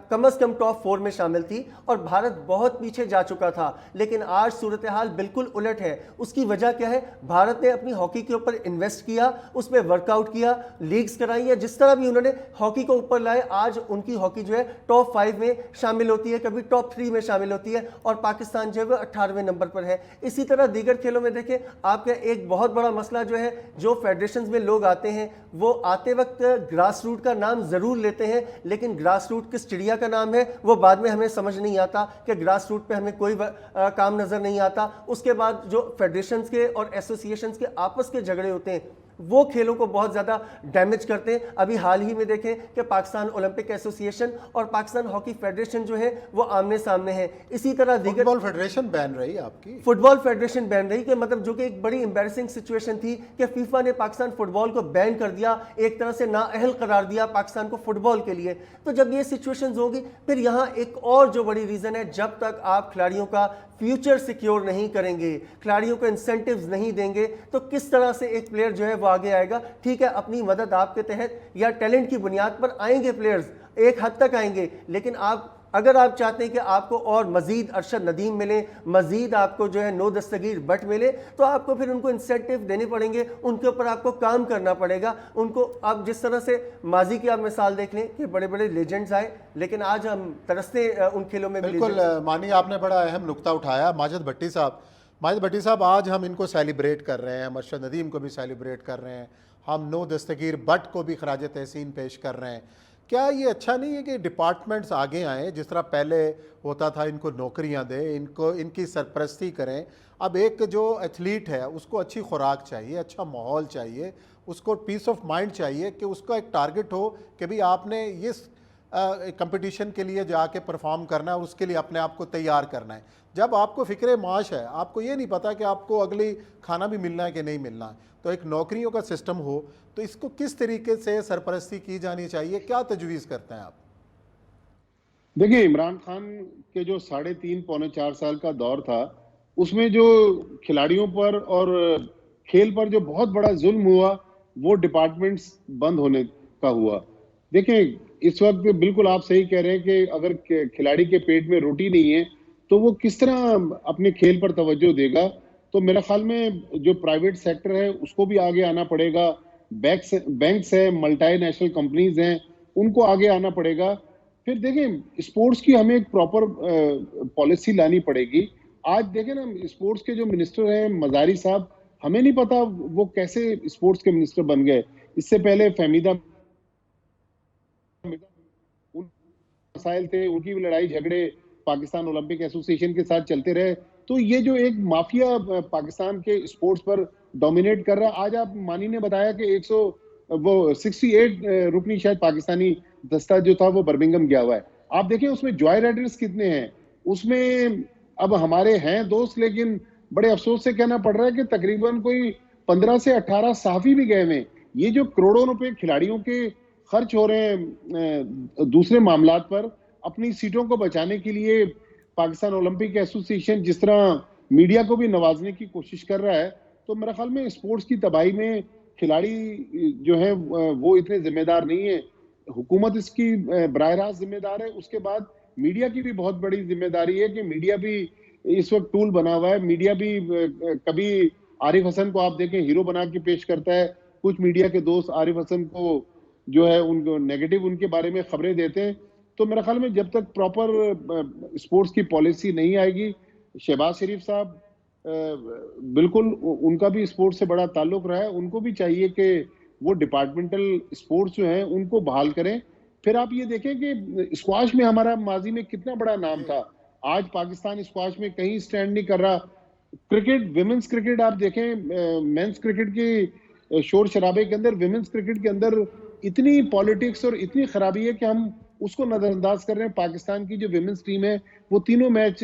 کم از کم ٹاپ 4 میں شامل تھی اور بھارت بہت پیچھے جا چکا تھا. لیکن آج صورتحال بالکل الٹ ہے. اس کی وجہ کیا ہے؟ بھارت نے اپنی ہاکی کے اوپر انویسٹ کیا، اس پہ ورک آؤٹ کیا، لیگز کرائی ہے، جس طرح بھی انہوں نے ہاکی کو اوپر لائے. آج ان کی ہاکی جو ہے ٹاپ 5 میں شامل ہوتی ہے، کبھی ٹاپ 3 میں شامل ہوتی ہے، اور پاکستان جو ہے وہ 18ویں نمبر پر ہے. اسی طرح دیگر کھیلوں میں دیکھیں آپ کا ایک بہت بڑا مسئلہ جو ہے، جو فیڈریشنز میں لوگ آتے ہیں وہ آتے وقت گراس روٹ کا نام ضرور لیتے ہیں، لیکن گراس روٹ کس چڑیا کا نام ہے وہ بعد میں ہمیں سمجھ نہیں آتا کہ گراس روٹ پہ ہمیں کوئی کام نظر نہیں آتا. اس کے بعد جو فیڈریشنز کے اور ایسوسیشنز کے آپس کے جھگڑے ہوتے ہیں وہ کھیلوں کو بہت زیادہ ڈیمیج کرتے ہیں. ابھی حال ہی میں دیکھیں کہ پاکستان اولمپک ایسوسیشن اور پاکستان ہاکی فیڈریشن جو ہے وہ آمنے سامنے ہیں. اسی طرح دیگر فٹ بال فیڈریشن بین رہی آپ کی، فٹ بال فیڈریشن بین رہی، کہ مطلب جو کہ ایک بڑی امبیرسنگ سچویشن تھی کہ فیفا نے پاکستان فٹ بال کو بین کر دیا، ایک طرح سے نااہل قرار دیا پاکستان کو فٹ بال کے لیے. تو جب یہ سچویشنز ہوگی پھر یہاں ایک اور جو بڑی ریزن ہے، جب تک آپ کھلاڑیوں کا فیوچر سیکیور نہیں کریں گے، کھلاڑیوں کو انسینٹیوز نہیں دیں گے، تو کس طرح سے ایک پلیئر جو ہے وہ آگے آئے گا؟ ٹھیک ہے اپنی مدد آپ کے تحت یا ٹیلنٹ کی بنیاد پر آئیں گے پلیئرز، ایک حد تک آئیں گے، لیکن اگر آپ چاہتے ہیں کہ آپ کو اور مزید ارشد ندیم ملے، مزید آپ کو جو ہے نو دستگیر بٹ ملے، تو آپ کو پھر ان کو انسینٹیو دینے پڑیں گے، ان کے اوپر آپ کو کام کرنا پڑے گا. ان کو آپ جس طرح سے ماضی کی آپ مثال دیکھ لیں کہ بڑے بڑے لیجنڈز آئے، لیکن آج ہم ترستے ان کھیلوں میں. بالکل مانی آپ نے بڑا اہم نقطہ اٹھایا. ماجد بھٹی صاحب آج ہم ان کو سیلیبریٹ کر رہے ہیں، ہم ارشد ندیم کو بھی سیلیبریٹ کر رہے ہیں، ہم نو دستگیر بٹ کو بھی خراج تحسین پیش کر رہے ہیں. کیا یہ اچھا نہیں ہے کہ ڈپارٹمنٹس آگے آئیں؟ جس طرح پہلے ہوتا تھا ان کو نوکریاں دیں، ان کی سرپرستی کریں. اب ایک جو ایتھلیٹ ہے اس کو اچھی خوراک چاہیے، اچھا ماحول چاہیے، اس کو پیس آف مائنڈ چاہیے کہ اس کا ایک ٹارگٹ ہو کہ بھی آپ نے اس کمپٹیشن کے لیے جا کے پرفارم کرنا ہے اور اس کے لیے اپنے آپ کو تیار کرنا ہے. جب آپ کو فکر معاش ہے، آپ کو یہ نہیں پتا کہ آپ کو اگلی کھانا بھی ملنا ہے کہ نہیں ملنا ہے، تو ایک نوکریوں کا سسٹم ہو تو اس کو کس طریقے سے سرپرستی کی جانی چاہیے؟ کیا تجویز کرتے ہیں آپ؟ دیکھیں عمران خان کے جو 3.5 پونے 4 سال کا دور تھا، اس میں جو کھلاڑیوں پر اور کھیل پر جو بہت بڑا ظلم ہوا وہ ڈپارٹمنٹس بند ہونے کا ہوا. دیکھیں اس وقت بالکل آپ صحیح کہہ رہے ہیں کہ اگر کھلاڑی کے پیٹ میں روٹی نہیں ہے تو وہ کس طرح اپنے کھیل پر توجہ دے گا. تو میرا خیال میں جو پرائیویٹ سیکٹر ہے اس کو بھی آگے آنا پڑے گا، بینکس ہیں، ملٹی نیشنل کمپنیز ہیں، ان کو آگے آنا پڑے گا. پھر دیکھیں اسپورٹس کی ہمیں ایک پراپر پالیسی لانی پڑے گی. آج دیکھیں نا اسپورٹس کے جو منسٹر ہیں مزاری صاحب، ہمیں نہیں پتا وہ کیسے اسپورٹس کے منسٹر بن گئے. اس سے پہلے فہمیدہ مسائل تھے، ان کی بھی لڑائی جھگڑے پاکستان اولمپک ایسوسیشن کے ساتھ چلتے رہے. تو یہ جو ایک مافیا پاکستان کے اسپورٹس پر ڈومینیٹ کر رہا. آج آپ مانی نے بتایا کہ 68 رکنی شاید پاکستانی دستہ جو تھا وہ برمنگم گیا ہوا ہے. آپ دیکھیں اس میں جوائے رائڈرز کتنے ہیں. اس میں اب ہمارے ہیں دوست، لیکن بڑے افسوس سے کہنا پڑ رہا ہے کہ تقریباً کوئی 15 سے 18 صحافی بھی گئے ہوئے. یہ جو کروڑوں روپے کھلاڑیوں کے خرچ ہو رہے ہیں دوسرے معاملات پر اپنی سیٹوں کو بچانے کے لیے، پاکستان اولمپک ایسوسیشن جس طرح میڈیا کو بھی نوازنے کی کوشش کر رہا ہے، تو میرا خیال میں اسپورٹس کی تباہی میں کھلاڑی جو ہیں وہ اتنے ذمہ دار نہیں ہیں. حکومت اس کی براہ راست ذمہ دار ہے. اس کے بعد میڈیا کی بھی بہت بڑی ذمہ داری ہے کہ میڈیا بھی اس وقت ٹول بنا ہوا ہے. میڈیا بھی کبھی عارف حسن کو آپ دیکھیں ہیرو بنا کے پیش کرتا ہے، کچھ میڈیا کے دوست عارف حسن کو جو ہے ان کو نیگیٹو ان کے بارے میں خبریں دیتے ہیں. تو میرا خیال میں جب تک پراپر اسپورٹس کی پالیسی نہیں آئے گی، شہباز شریف صاحب بالکل ان کا بھی اسپورٹ سے بڑا تعلق رہا ہے, ان کو بھی چاہیے کہ وہ ڈپارٹمنٹل اسپورٹس جو ہیں ان کو بحال کریں. پھر آپ یہ دیکھیں کہ اسکواش میں ہمارا ماضی میں کتنا بڑا نام تھا, آج پاکستان اسکواش میں کہیں سٹینڈ نہیں کر رہا. کرکٹ, ویمنز کرکٹ آپ دیکھیں, مینز کرکٹ کے شور شرابے کے اندر ویمنز کرکٹ کے اندر اتنی پالیٹکس اور اتنی خرابی ہے کہ ہم اس کو نظر انداز کر رہے ہیں. پاکستان کی جو ویمنز ٹیم ہے وہ تینوں میچ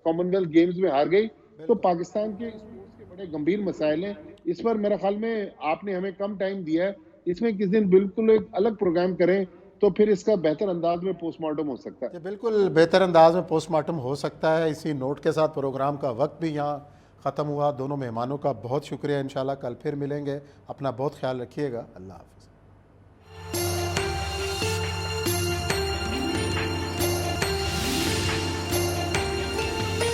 کامن ویلتھ گیمز میں ہار گئی. تو پاکستان کے اسپورٹس کے بڑے گمبھیر مسائل ہیں. اس پر میرا خیال میں آپ نے ہمیں کم ٹائم دیا ہے, اس میں کس دن بالکل ایک الگ پروگرام کریں تو پھر اس کا بہتر انداز میں پوسٹ مارٹم ہو سکتا ہے. یہ بالکل بہتر انداز میں پوسٹ مارٹم ہو سکتا ہے. اسی نوٹ کے ساتھ پروگرام کا وقت بھی یہاں ختم ہوا. دونوں مہمانوں کا بہت شکریہ. انشاءاللہ کل پھر ملیں گے. اپنا بہت خیال رکھیے گا. اللہ حافظ.